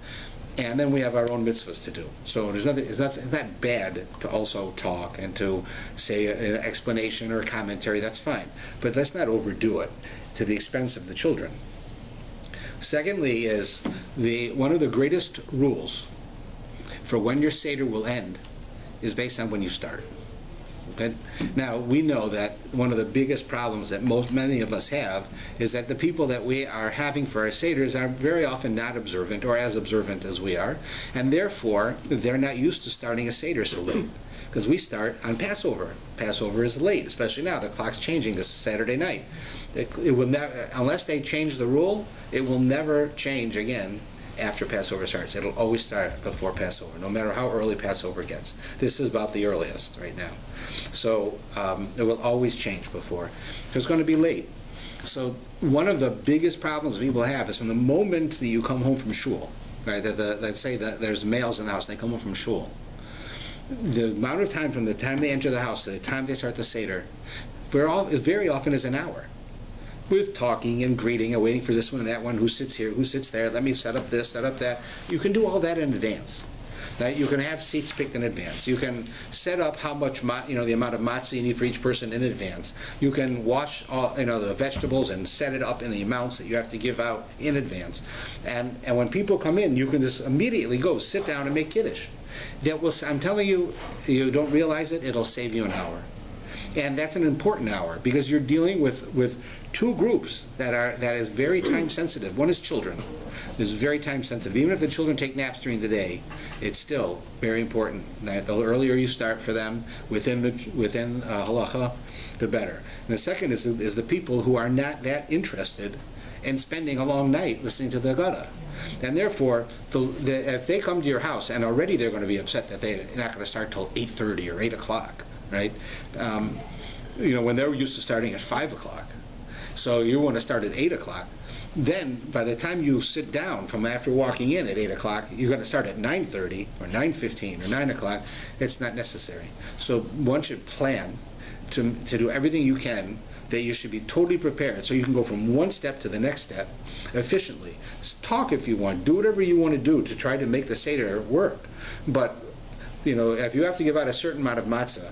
And then we have our own mitzvahs to do. So it's not bad to also talk and to say an explanation or a commentary. That's fine. But let's not overdo it to the expense of the children. Secondly is one of the greatest rules for when your Seder will end is based on when you start. Okay? Now, we know that one of the biggest problems that many of us have is that the people that we are having for our Seders are very often not observant or as observant as we are, and therefore they're not used to starting a Seder so late. Because we start on Passover. Passover is late, especially now. The clock's changing this Saturday night. It will never, unless they change the rule, it will never change again after Passover starts. It'll always start before Passover, no matter how early Passover gets. This is about the earliest right now. So it will always change before. So it's going to be late. So one of the biggest problems people have is from the moment that you come home from shul, right? Let's say that there's males in the house, and they come home from shul. The amount of time from the time they enter the house to the time they start the Seder very often is an hour. With talking and greeting and waiting for this one and that one, who sits here, who sits there, let me set up this, set up that. You can do all that in advance. Right? You can have seats picked in advance. You can set up how much, the amount of matzah you need for each person in advance. You can wash all, the vegetables and set it up in the amounts that you have to give out in advance. And when people come in, you can just immediately go sit down and make kiddush. I'm telling you, you don't realize it, it'll save you an hour. And that's an important hour because you're dealing with two groups that is very time sensitive. One is children. This is very time sensitive. Even if the children take naps during the day, it's still very important that the earlier you start for them within halacha, the better. And the second is the people who are not that interested in spending a long night listening to the Haggadah. And therefore, if they come to your house and already they're going to be upset that they're not going to start till 8:30 or 8 o'clock, right? When they're used to starting at 5 o'clock. So you want to start at 8 o'clock. Then, by the time you sit down from after walking in at 8 o'clock, you're going to start at 9:30 or 9:15 or 9 o'clock. It's not necessary. So one should plan to do everything you can, that you should be totally prepared so you can go from one step to the next step efficiently. Talk if you want. Do whatever you want to do to try to make the Seder work. But, if you have to give out a certain amount of matzah,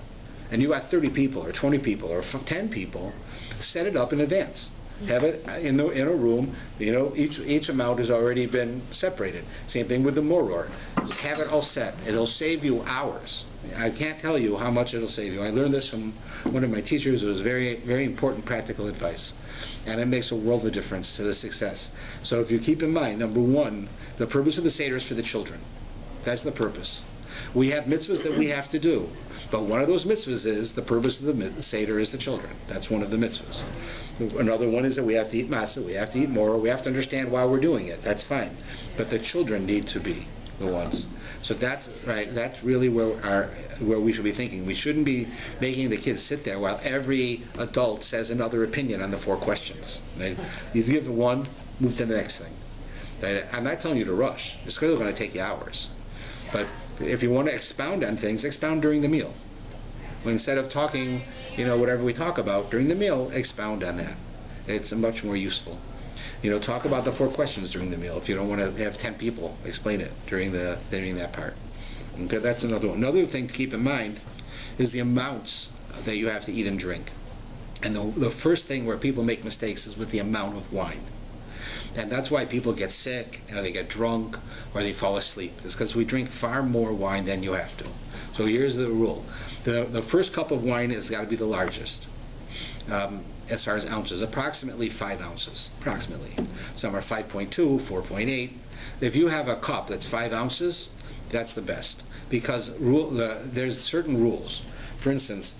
and you got 30 people or 20 people or 10 people, set it up in advance. Have it in a room. Each amount has already been separated. Same thing with the moror. Have it all set. It'll save you hours. I can't tell you how much it'll save you. I learned this from one of my teachers. It was very, very important practical advice, and it makes a world of difference to the success. So if you keep in mind, number one, the purpose of the Seder is for the children. That's the purpose. We have mitzvahs that we have to do, but one of those mitzvahs is the purpose of the Seder is the children. That's one of the mitzvahs. Another one is that we have to eat matzah, we have to eat more, we have to understand why we're doing it. That's fine. But the children need to be the ones. So that's right. That's really where we should be thinking. We shouldn't be making the kids sit there while every adult says another opinion on the 4 questions. Right? You give one, move to the next thing. Right? I'm not telling you to rush. It's going to take you hours. But if you want to expound on things, expound during the meal. Instead of talking, whatever we talk about during the meal, expound on that. It's much more useful. Talk about the 4 questions during the meal. If you don't want to have 10 people, explain it during that part. Okay, that's another one. Another thing to keep in mind is the amounts that you have to eat and drink. And the first thing where people make mistakes is with the amount of wine. And that's why people get sick, they get drunk, or they fall asleep. It's because we drink far more wine than you have to. So here's the rule. The first cup of wine has got to be the largest. As far as ounces, approximately 5 ounces. Approximately. Some are 5.2, 4.8. If you have a cup that's 5 ounces, that's the best. Because there's certain rules. For instance,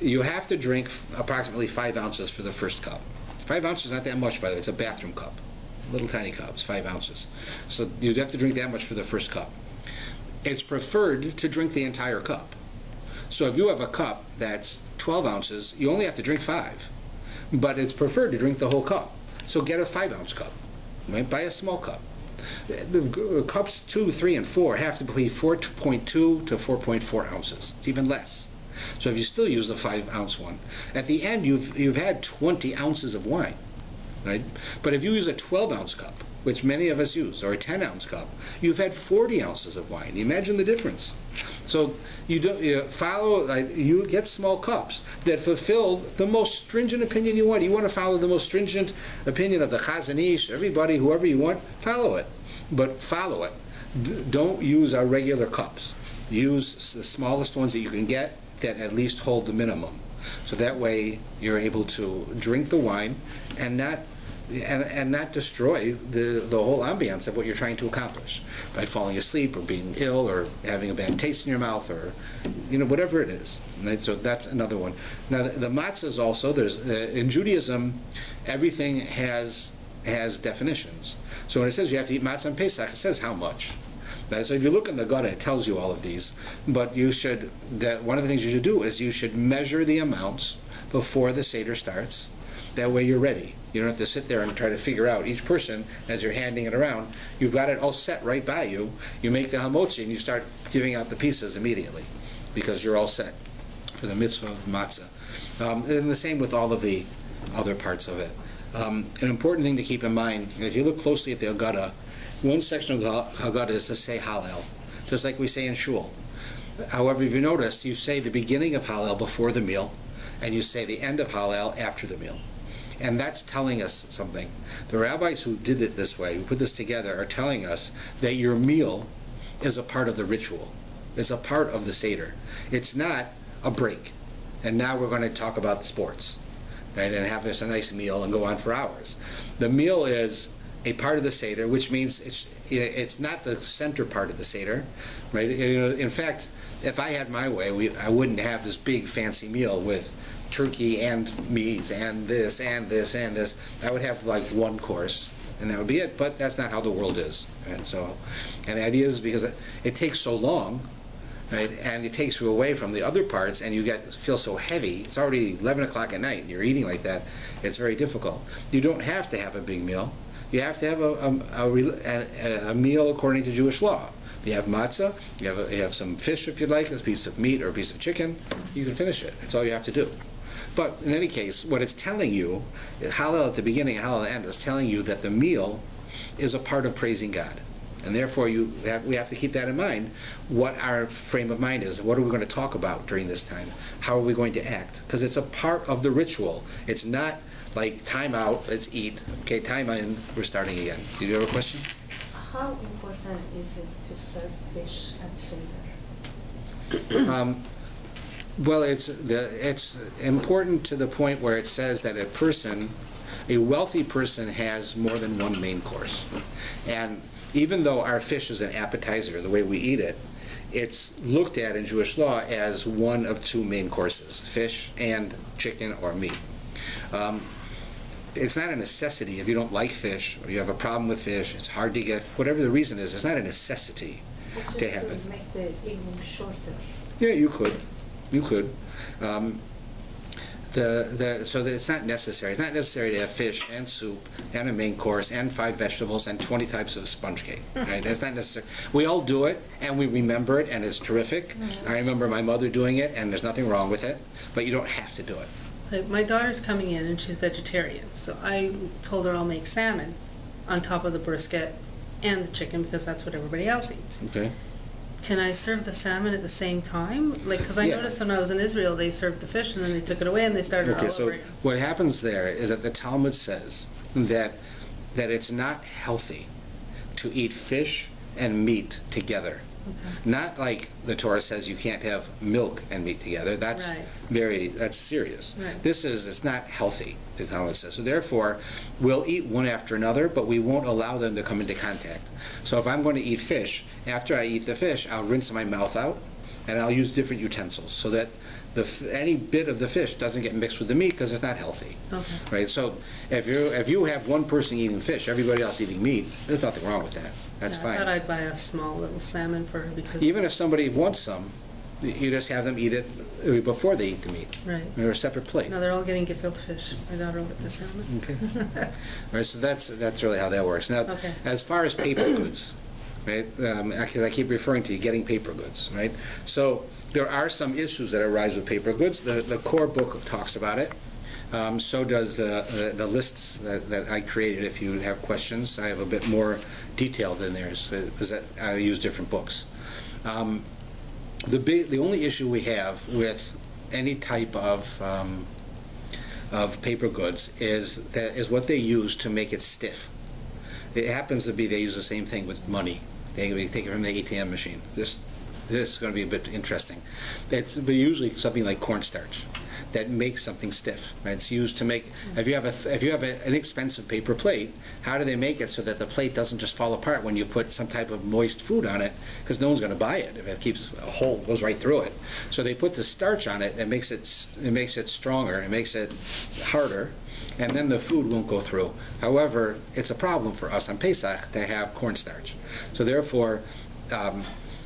you have to drink approximately 5 ounces for the first cup. 5 ounces is not that much, by the way. It's a bathroom cup. Little tiny cups, 5 ounces. So you'd have to drink that much for the first cup. It's preferred to drink the entire cup. So if you have a cup that's 12 ounces, you only have to drink 5. But it's preferred to drink the whole cup. So get a 5-ounce cup. Right? Buy a small cup. The cups 2, 3, and 4 have to be 4.2 to 4.4 ounces. It's even less. So if you still use the 5-ounce one, at the end you've had 20 ounces of wine, right? But if you use a 12-ounce cup, which many of us use, or a 10-ounce cup, you've had 40 ounces of wine. Imagine the difference. So you get small cups that fulfill the most stringent opinion you want. You want to follow the most stringent opinion of the Chazon Ish, everybody, whoever you want, follow it. But follow it. Don't use our regular cups. Use the smallest ones that you can get that at least hold the minimum. So that way you're able to drink the wine and not destroy the whole ambiance of what you're trying to accomplish by falling asleep or being ill or having a bad taste in your mouth or whatever it is. Right? So that's another one. Now the matzahs also, in Judaism everything has definitions. So when it says you have to eat matzah on Pesach, it says how much. So if you look in the Gemara, it tells you all of these. But one of the things you should do is you should measure the amounts before the Seder starts. That way you're ready. You don't have to sit there and try to figure out each person as you're handing it around. You've got it all set right by you. You make the hamotzi and you start giving out the pieces immediately because you're all set for the mitzvah of matzah. And the same with all of the other parts of it. An important thing to keep in mind, if you look closely at the Haggadah, one section of the Haggadah is to say Hallel, just like we say in Shul. However, if you notice, you say the beginning of Hallel before the meal, and you say the end of Hallel after the meal. And that's telling us something. The rabbis who did it this way, who put this together, are telling us that your meal is a part of the ritual. It's a part of the Seder. It's not a break. And now we're going to talk about the sports, right, and have this a nice meal and go on for hours. The meal is a part of the Seder, which means it's not the center part of the Seder, right? In fact, if I had my way, I wouldn't have this big fancy meal with turkey and meat and this and this and this. I would have like one course, and that would be it. But that's not how the world is, and the idea is because it takes so long right? And it takes you away from the other parts, and you feel so heavy. It's already 11 o'clock at night, and you're eating like that. It's very difficult. You don't have to have a big meal. You have to have a meal according to Jewish law. You have matzah, you have some fish if you'd like, a piece of meat or a piece of chicken, you can finish it. That's all you have to do. But in any case, what it's telling you, Hallel at the beginning and Hallel at the end, is telling you that the meal is a part of praising God. And therefore we have to keep that in mind, what our frame of mind is. What are we going to talk about during this time? How are we going to act? Because it's a part of the ritual. It's not like time out, let's eat. Okay, time in, we're starting again. Do you have a question? How important is it to serve fish and savour? Well, it's important to the point where it says that a wealthy person has more than one main course. And even though our fish is an appetizer, the way we eat it, it's looked at in Jewish law as one of two main courses, fish and chicken or meat. It's not a necessity. If you don't like fish or you have a problem with fish, it's hard to get, whatever the reason is, it's not a necessity to have it. Make the evening shorter. Yeah, you could. So that it's not necessary. It's not necessary to have fish and soup and a main course and 5 vegetables and 20 types of sponge cake. Right? That's not necessary. We all do it and we remember it and it's terrific. I remember my mother doing it and there's nothing wrong with it, but you don't have to do it. My daughter's coming in and she's vegetarian, so I told her I'll make salmon on top of the brisket and the chicken because that's what everybody else eats. Okay. Can I serve the salmon at the same time? Because I noticed when I was in Israel, they served the fish and then they took it away and they started all over again. What happens there is that the Talmud says that it's not healthy to eat fish and meat together. Okay. Not like the Torah says you can't have milk and meat together. That's that's serious. Right. It's not healthy, the Talmud says. So therefore, we'll eat one after another, but we won't allow them to come into contact. So if I'm going to eat fish, after I eat the fish, I'll rinse my mouth out, and I'll use different utensils so that any bit of the fish doesn't get mixed with the meat because it's not healthy. Okay. Right? So if you have one person eating fish, everybody else eating meat, there's nothing wrong with that. That's fine. I thought I'd buy a small little salmon for her because even if somebody wants some, you just have them eat it before they eat the meat. Right. Or a separate plate. No, they're all getting gefilte fish. My daughter will get the salmon. Okay. All right. So that's really how that works. Now, as far as paper goods, right? Because I keep referring to you getting paper goods, right? So there are some issues that arise with paper goods. The core book talks about it. So does the lists that I created. If you have questions, I have a bit more detailed in there because I use different books. The only issue we have with any type of paper goods is what they use to make it stiff. It happens to be they use the same thing with money. They take it from the ATM machine. This is going to be a bit interesting. It's usually something like cornstarch that makes something stiff. Right? It's used to make. If you have an inexpensive paper plate, how do they make it so that the plate doesn't just fall apart when you put some type of moist food on it? Because no one's going to buy it if it keeps a hole goes right through it. So they put the starch on it and makes it stronger. It makes it harder. And then the food won't go through. However, it's a problem for us on Pesach to have cornstarch. So therefore,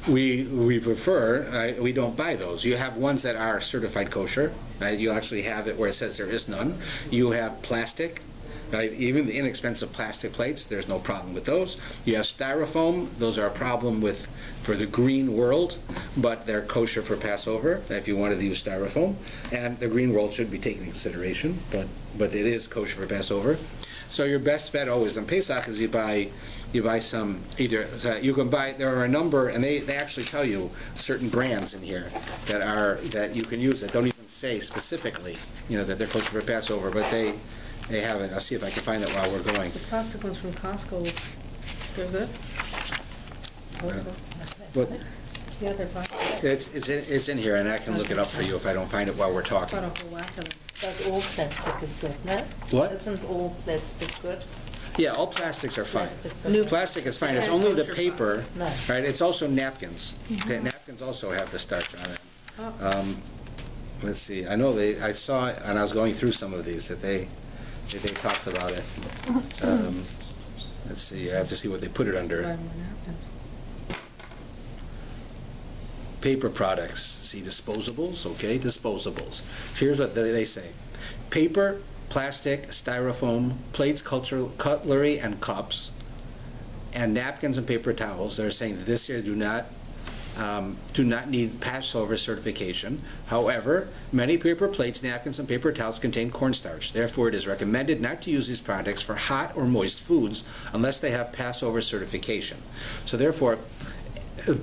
we prefer, we don't buy those. You have ones that are certified kosher. Right? You actually have it where it says there is none. You have plastic. Right? Even the inexpensive plastic plates, there's no problem with those. You have styrofoam. Those are a problem for the green world, but they're kosher for Passover if you wanted to use styrofoam. And the green world should be taken into consideration, but it is kosher for Passover. So your best bet always on Pesach is you buy some you can buy. There are a number, and they actually tell you certain brands in here that you can use that don't even say specifically that they're kosher for Passover, but they have it. I'll see if I can find it while we're going. The plastic ones from Costco, they're good. But yeah, they're plastic. It's in here, and I can look it up for you if I don't find it while we're talking. But all plastic is good, no? What? Isn't all plastic good? Yeah, all plastics are fine. Plastic is fine. It's And only the kosher paper, No. right? It's also napkins. Okay, napkins also have the starch on it. Let's see. I know I saw it, and I was going through some of these that they talked about it. Let's see. I have to see what they put it under. paper products. See, disposables, okay, disposables. Here's what they say. Paper, plastic, styrofoam, plates, cutlery, and cups, and napkins and paper towels. They're saying that this year do not need Passover certification. However, many paper plates, napkins, and paper towels contain cornstarch. Therefore, it is recommended not to use these products for hot or moist foods unless they have Passover certification. So therefore,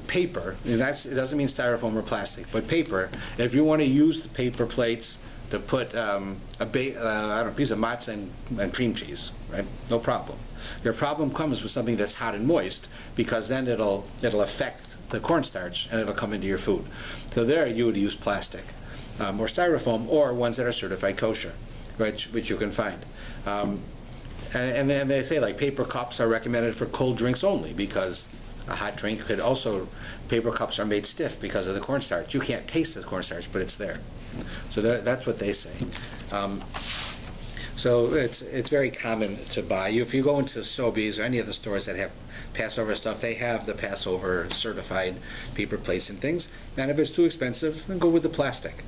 paper, and it doesn't mean styrofoam or plastic, but paper, if you want to use the paper plates to put a piece of matzah and cream cheese, right? No problem. Your problem comes with something that's hot and moist, because then it'll affect the cornstarch and it'll come into your food. So there you would use plastic or styrofoam, or ones that are certified kosher, which you can find. And then they say, like, paper cups are recommended for cold drinks only, because a hot drink could also, paper cups are made stiff because of the cornstarch. You can't taste the cornstarch, but it's there. So that's what they say. So it's very common to buy. If you go into Sobeys or any of the stores that have Passover stuff, they have the Passover certified paper plates and things. And if it's too expensive, then go with the plastic.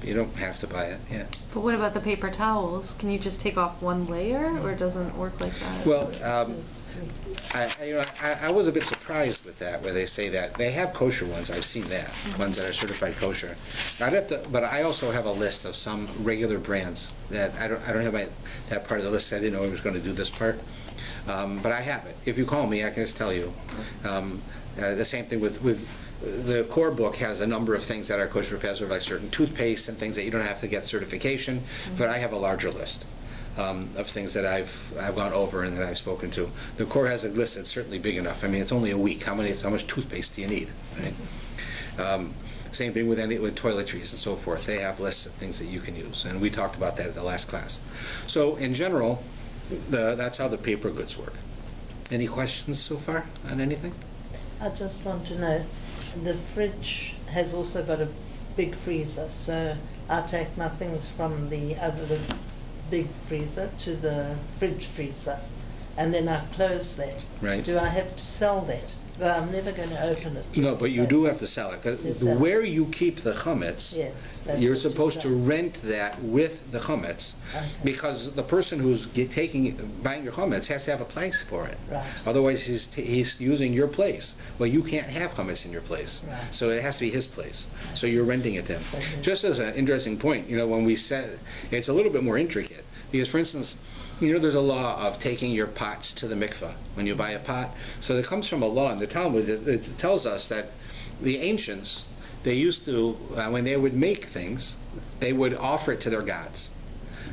You don't have to buy it. Yeah. But what about the paper towels? Can you just take off one layer, or it doesn't work like that? Well, I was a bit surprised with that, where they say that they have kosher ones. I've seen that, ones that are certified kosher. But I also have a list of some regular brands that I don't have that part of the list. I didn't know I was going to do this part, but I have it. If you call me, I can just tell you. The same thing with the core book has a number of things that are kosher for Passover, like certain toothpaste and things that you don't have to get certification. But I have a larger list of things that I've gone over and that I've spoken to. The core has a list that's certainly big enough. I mean, it's only a week. How much toothpaste do you need? Right? Same thing with toiletries and so forth. They have lists of things that you can use, and we talked about that at the last class. So in general, that's how the paper goods work. Any questions so far on anything? I just want to know, the fridge has also got a big freezer, so I take my things from the big freezer to the fridge freezer, and then I close that. Right. Do I have to sell that? But I'm never going to open it. No, but you do have to sell it. 'Cause where you keep the chametz, yes, you're supposed to rent that with the chametz, because the person who's buying your chametz has to have a place for it. Right. Otherwise, he's using your place. Well, you can't have chametz in your place, right. So it has to be his place. So you're renting it to him. Just as an interesting point, when we said it's a little bit more intricate, because, for instance, there's a law of taking your pots to the mikveh when you buy a pot. So it comes from a law in the Talmud. It tells us that the ancients, they used to, when they would make things, they would offer it to their gods.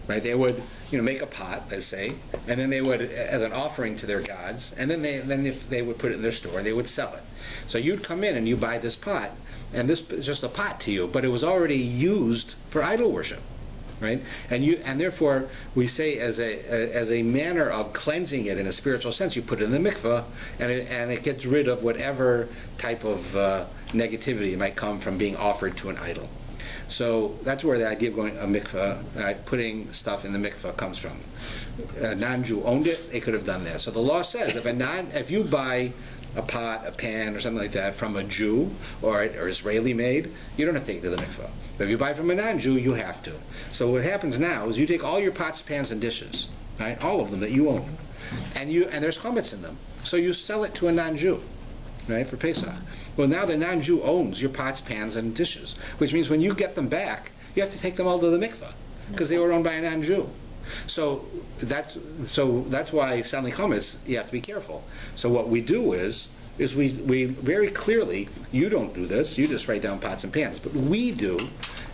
Right? They would, make a pot, let's say, and then they would, as an offering to their gods, and then if they would put it in their store, they would sell it. So you'd come in and you buy this pot, and this is just a pot to you, but it was already used for idol worship. Right, and therefore we say as a manner of cleansing it in a spiritual sense, you put it in the mikveh, and it gets rid of whatever type of negativity might come from being offered to an idol. So that's where the idea of going a mikveh, putting stuff in the mikveh, comes from. A non-Jew owned it; they could have done that. So the law says if you buy a pot, a pan, or something like that from a Jew or Israeli made, you don't have to take it to the mikveh. But if you buy from a non-Jew, you have to. So what happens now is you take all your pots, pans, and dishes, right, all of them that you own, and there's chametz in them. So you sell it to a non-Jew, right, for Pesach. Well, now the non-Jew owns your pots, pans, and dishes, which means when you get them back, you have to take them all to the mikveh because they were owned by a non-Jew. So that's why selling chametz, you have to be careful. So what we do is we very clearly, you don't do this, you just write down pots and pans. But we do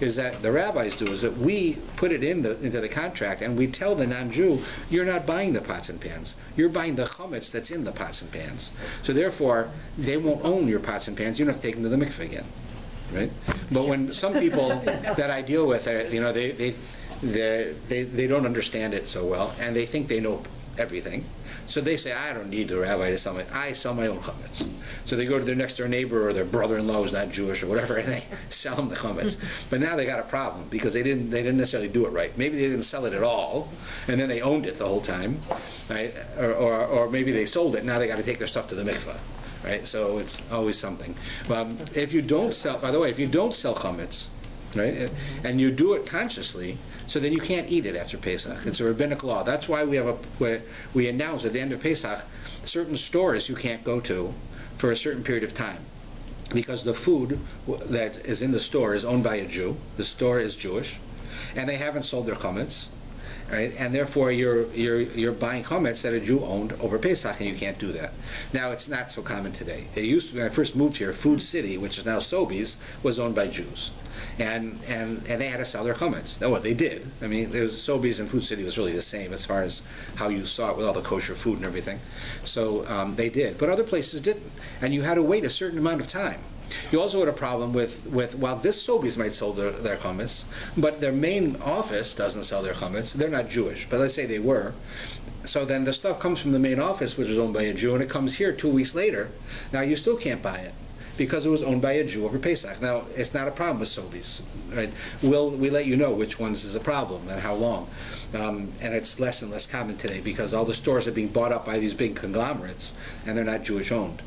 is that the rabbis do is that we put it into the contract, and we tell the non-Jew, you're not buying the pots and pans, you're buying the chametz that's in the pots and pans. So therefore, they won't own your pots and pans. You don't have to take them to the mikveh again, right? But when some people that I deal with, they don't understand it so well, and they think they know everything. So they say, I don't need the rabbi to sell I sell my own chametz. So they go to their next door neighbor or their brother-in-law who's not Jewish or whatever, and they sell them the chametz. But now they got a problem because they didn't necessarily do it right. Maybe they didn't sell it at all, and then they owned it the whole time, right? Or maybe they sold it. Now they got to take their stuff to the mikveh. right? So it's always something. If you don't sell, by the way, if you don't sell chametz, right, and you do it consciously, so then you can't eat it after Pesach. It's a rabbinic law. That's why we announce at the end of Pesach certain stores you can't go to for a certain period of time, because the food that is in the store is owned by a Jew. The store is Jewish, and they haven't sold their chametz, right? And therefore you're buying chametz that a Jew owned over Pesach, and you can't do that. Now it's not so common today. It used to be, when I first moved here, Food City, which is now Sobeys, was owned by Jews, and they had to sell their chametz. Now what they did, I mean, there was Sobeys and Food City was really the same as far as how you saw it with all the kosher food and everything. So they did, but other places didn't, and you had to wait a certain amount of time. You also had a problem with while this Sobeys might sell their chametz, but their main office doesn't sell their chametz. They're not Jewish, but let's say they were. So then the stuff comes from the main office, which is owned by a Jew, and it comes here 2 weeks later. Now you still can't buy it, because it was owned by a Jew over Pesach. Now, it's not a problem with Sobeys, right? We let you know which ones is a problem and how long. And it's less and less common today, because all the stores are being bought up by these big conglomerates, and they're not Jewish owned.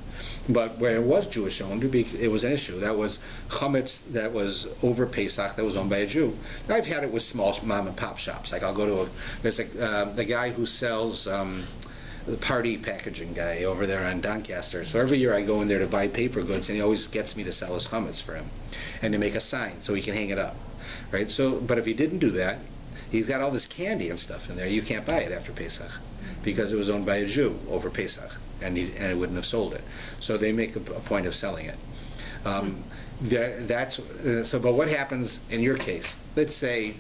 But where it was Jewish owned, it was an issue. That was chametz that was over Pesach that was owned by a Jew. I've had it with small mom and pop shops. Like I'll go to there's the guy who sells the party packaging guy over there on Doncaster. So every year I go in there to buy paper goods, and he always gets me to sell his chametz for him, and to make a sign so he can hang it up, right? So, but if he didn't do that, he's got all this candy and stuff in there. You can't buy it after Pesach, because it was owned by a Jew over Pesach, and it wouldn't have sold it. So they make a point of selling it. But what happens in your case? Let's say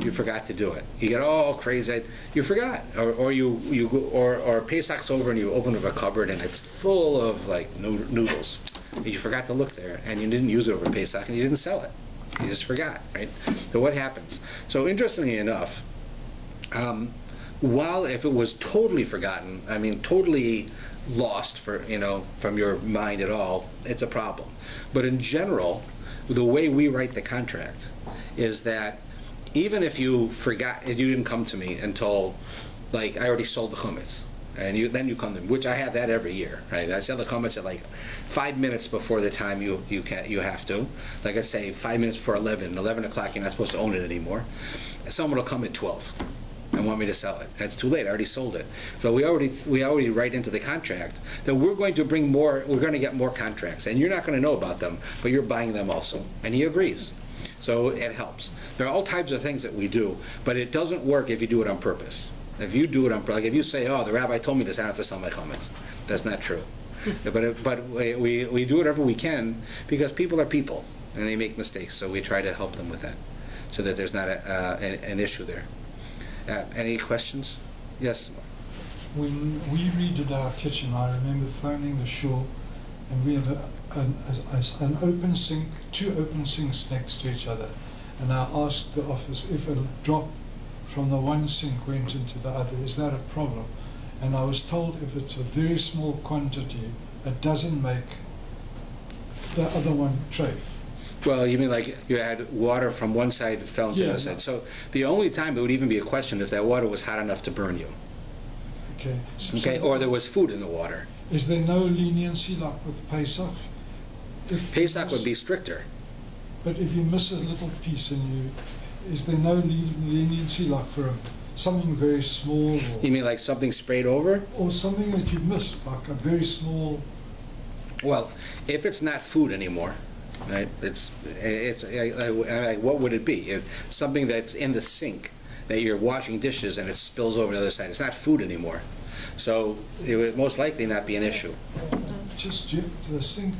you forgot to do it. You get all crazy. You forgot, or Pesach's over and you open up a cupboard and it's full of like noodles. You forgot to look there, and you didn't use it over Pesach, and you didn't sell it. You just forgot, right? So what happens? So interestingly enough, while if it was totally forgotten, I mean totally lost from your mind at all, it's a problem. But in general, the way we write the contract is that even if you forgot, you didn't come to me until, like, I already sold the chametz, and then you come to me, which I have that every year, right? I sell the chametz at like 5 minutes before the time you have to. Like I say, 5 minutes before 11 o'clock, you're not supposed to own it anymore. Someone will come at 12 and want me to sell it, and it's too late. I already sold it. So we already write into the contract that we're going to bring more. We're going to get more contracts, and you're not going to know about them, but you're buying them also, and he agrees. So it helps. There are all types of things that we do, but it doesn't work if you do it on purpose. If you do it on, like if you say, "Oh, the rabbi told me this, I don't have to sell my chametz," that's not true. But we do whatever we can, because people are people and they make mistakes. So we try to help them with that, so that there's not an issue there. Any questions? Yes. When we redid our kitchen, I remember phoning the shul, and we had an open sink, 2 open sinks next to each other, and I asked the office if a drop from the one sink went into the other, is that a problem? And I was told if it's a very small quantity, it doesn't make the other one trafe. Well, you mean like you had water from one side fell into the other side. So the only time it would even be a question if that water was hot enough to burn you. Okay. Okay, or there was food in the water. Is there no leniency like with Pesach? Pesach would be stricter. But if you miss a little piece, is there no leniency like for something very small? You mean like something sprayed over? Or something that you missed, like a very small... Well, if it's not food anymore, right? It's what would it be? If something that's in the sink that you're washing dishes and it spills over the other side, it's not food anymore. So it would most likely not be an issue. Just the sink.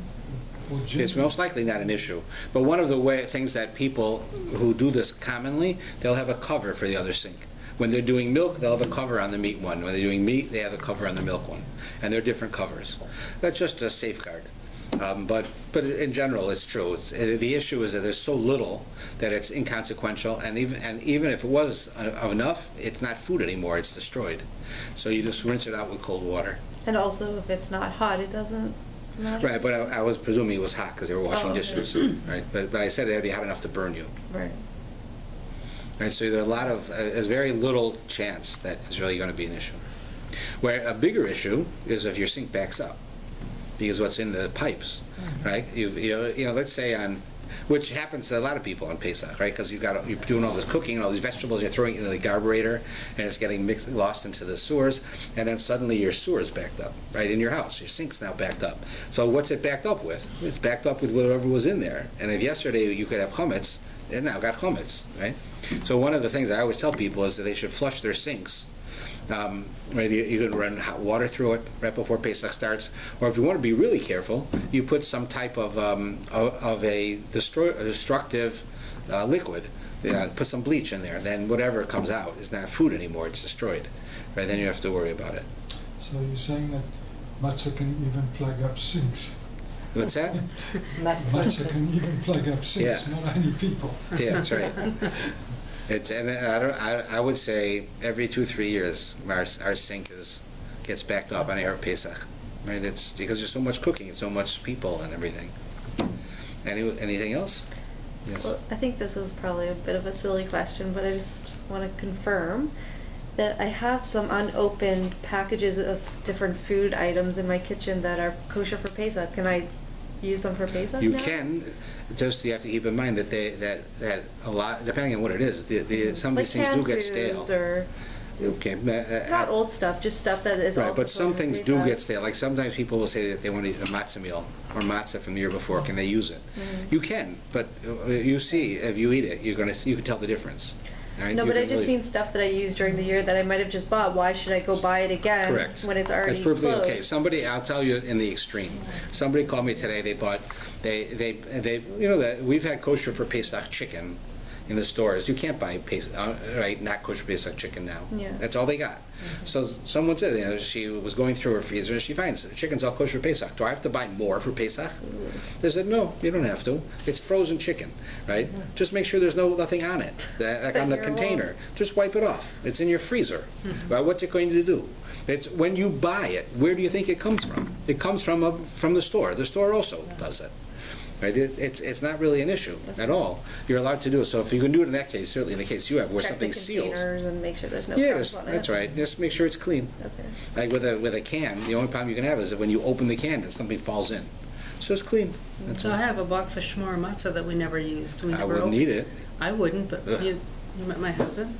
It's most likely not an issue. But one of the things that people who do this commonly, they'll have a cover for the other sink. When they're doing milk, they'll have a cover on the meat one. When they're doing meat, they have a cover on the milk one. And they're different covers. That's just a safeguard. But in general, it's true. The issue is that there's so little that it's inconsequential, and even if it was enough, it's not food anymore. It's destroyed. So you just rinse it out with cold water. And also, if it's not hot, it doesn't matter. Right, but I was presuming it was hot because they were washing dishes. Right, but I said it had to be hot enough to burn you. Right. Right. So there's very little chance that it's really going to be an issue. Where a bigger issue is if your sink backs up. because what's in the pipes, right? Let's say which happens to a lot of people on Pesach, right? Because you're doing all this cooking and all these vegetables, you're throwing it into the carburetor, and it's getting lost into the sewers, and then suddenly your sewer's backed up, right, in your house. Your sink's now backed up. So what's it backed up with? It's backed up with whatever was in there. And if yesterday you could have chametz, it now got chametz, right? So one of the things I always tell people is that they should flush their sinks. Right, you can run hot water through it right before Pesach starts, or if you want to be really careful, you put some type of a destructive liquid. Put some bleach in there. Then whatever comes out is not food anymore; it's destroyed. Right? Then you have to worry about it. So you're saying that matzah can even plug up sinks? What's that? Matzah can even plug up sinks, Yeah. not only people. Yeah, that's right. I would say every 2-3 years our sink gets backed up on Erev Pesach, right? It's because there's so much cooking and so much people and everything. Anything else? Yes. Well, I think this is probably a bit of a silly question, but I just want to confirm that I have some unopened packages of different food items in my kitchen that are kosher for Pesach. Can I use them for Pesach You now? can, just you have to keep in mind that that a lot, depending on what it is, some of Like these things do canned get foods stale. Or Okay. not old stuff, just stuff that is Right, also but some kosher for things do Pesach. get stale. Like sometimes people will say that they want to eat a matzah meal or matzah from the year before. Can they use it? You can, but you see, if you eat it, you can tell the difference. Right? No, You but I can just really- mean stuff that I use during the year that I might have just bought. Why should I go buy it again Correct. when it's already That's perfectly closed? okay. I'll tell you in the extreme. Somebody called me today. They bought that we've had kosher for Pesach chicken in the stores. You can't buy not kosher Pesach chicken now. Yeah. That's all they got. So someone said, she was going through her freezer and she finds the chicken's all kosher Pesach. Do I have to buy more for Pesach? They said, no, you don't have to. It's frozen chicken, right? Just make sure there's nothing on it, like on the container. Just wipe it off. It's in your freezer. Well, what's it going to do? It's when you buy it. Where do you think it comes from? It comes from the store. The store also does it. Right? It's not really an issue at all. You're allowed to do it. So if you can do it in that case, certainly in the case you have, where Check something the seals. containers and make sure there's no Yes, crumbs on it. that's right. Just make sure it's clean. Okay. Like with a can, the only problem you can have is that when you open the can, that something falls in. So it's clean. That's So all. I have a box of shmor matzah that we never used. We I never wouldn't opened. eat it. I wouldn't, but Ugh. you met my husband.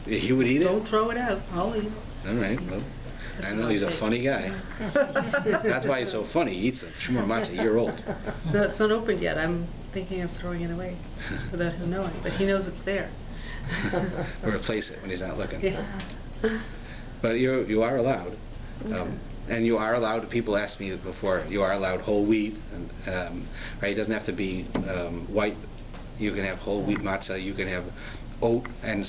You would eat it? Don't throw it out. I'll eat it. All right. Well, This I is know not he's a safe. funny guy. That's why he's so funny. He eats a shmur matzah a year old. No, it's not opened yet. I'm thinking of throwing it away without him knowing, but he knows it's there. Or replace it when he's not looking. Yeah. But you are allowed. And you are allowed, people asked me before, you are allowed whole wheat. And, right? It doesn't have to be white. You can have whole wheat matzah. You can have oat and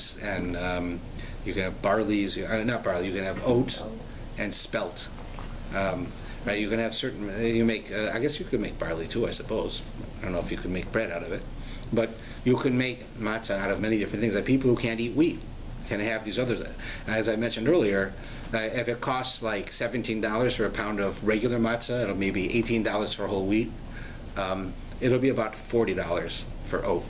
you can have barley's, not barley, you can have oat and spelt. Right? You can have certain, I guess you could make barley too, I suppose. I don't know if you could make bread out of it. But you can make matzah out of many different things. Like people who can't eat wheat can have these others. As I mentioned earlier, if it costs like $17 for a pound of regular matzah, it'll maybe $18 for whole wheat. It'll be about $40 for oat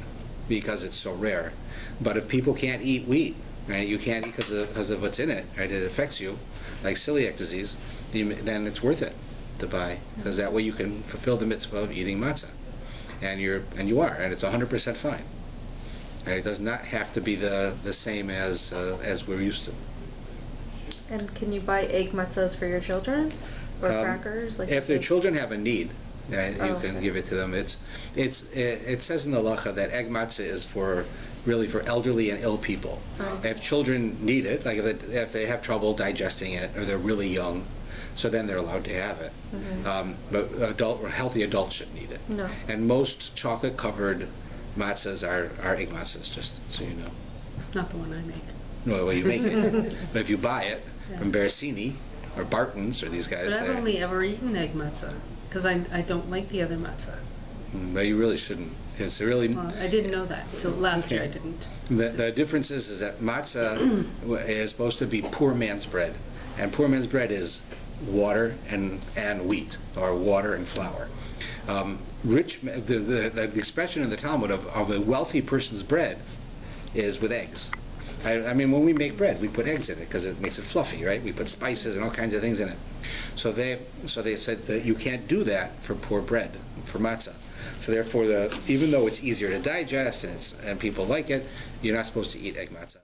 because it's so rare. But if people can't eat wheat, right, you can't eat because of what's in it, right, it affects you, like celiac disease, then it's worth it to buy, because that way you can fulfill the mitzvah of eating matzah. And you are, and it's 100% fine. And it does not have to be the same as we're used to. And can you buy egg matzahs for your children? Or crackers? Like If their children have a need, you okay. can give it to them. It says in the halacha that egg matzah is really for elderly and ill people. Oh. If children need it, like if they have trouble digesting it or they're really young, so then they're allowed to have it. But healthy adults shouldn't eat it. No. And most chocolate covered matzahs are egg matzahs, just so you know. Not the one I make. No, well, you make it. But if you buy it Yeah. from Beresini or Barton's or these guys, But I've only ever eaten egg matzah because I don't like the other matzah. but you really shouldn't. It's really Well, I didn't know that till last year. I Okay. didn't. the difference is that matzah is supposed to be poor man's bread, and poor man's bread is water and wheat, or water and flour. The expression in the Talmud of a wealthy person's bread is with eggs. I mean, when we make bread, we put eggs in it because it makes it fluffy, right? We put spices and all kinds of things in it. So they said that you can't do that for poor bread, for matzah. So therefore, even though it's easier to digest and people like it, you're not supposed to eat egg matzah.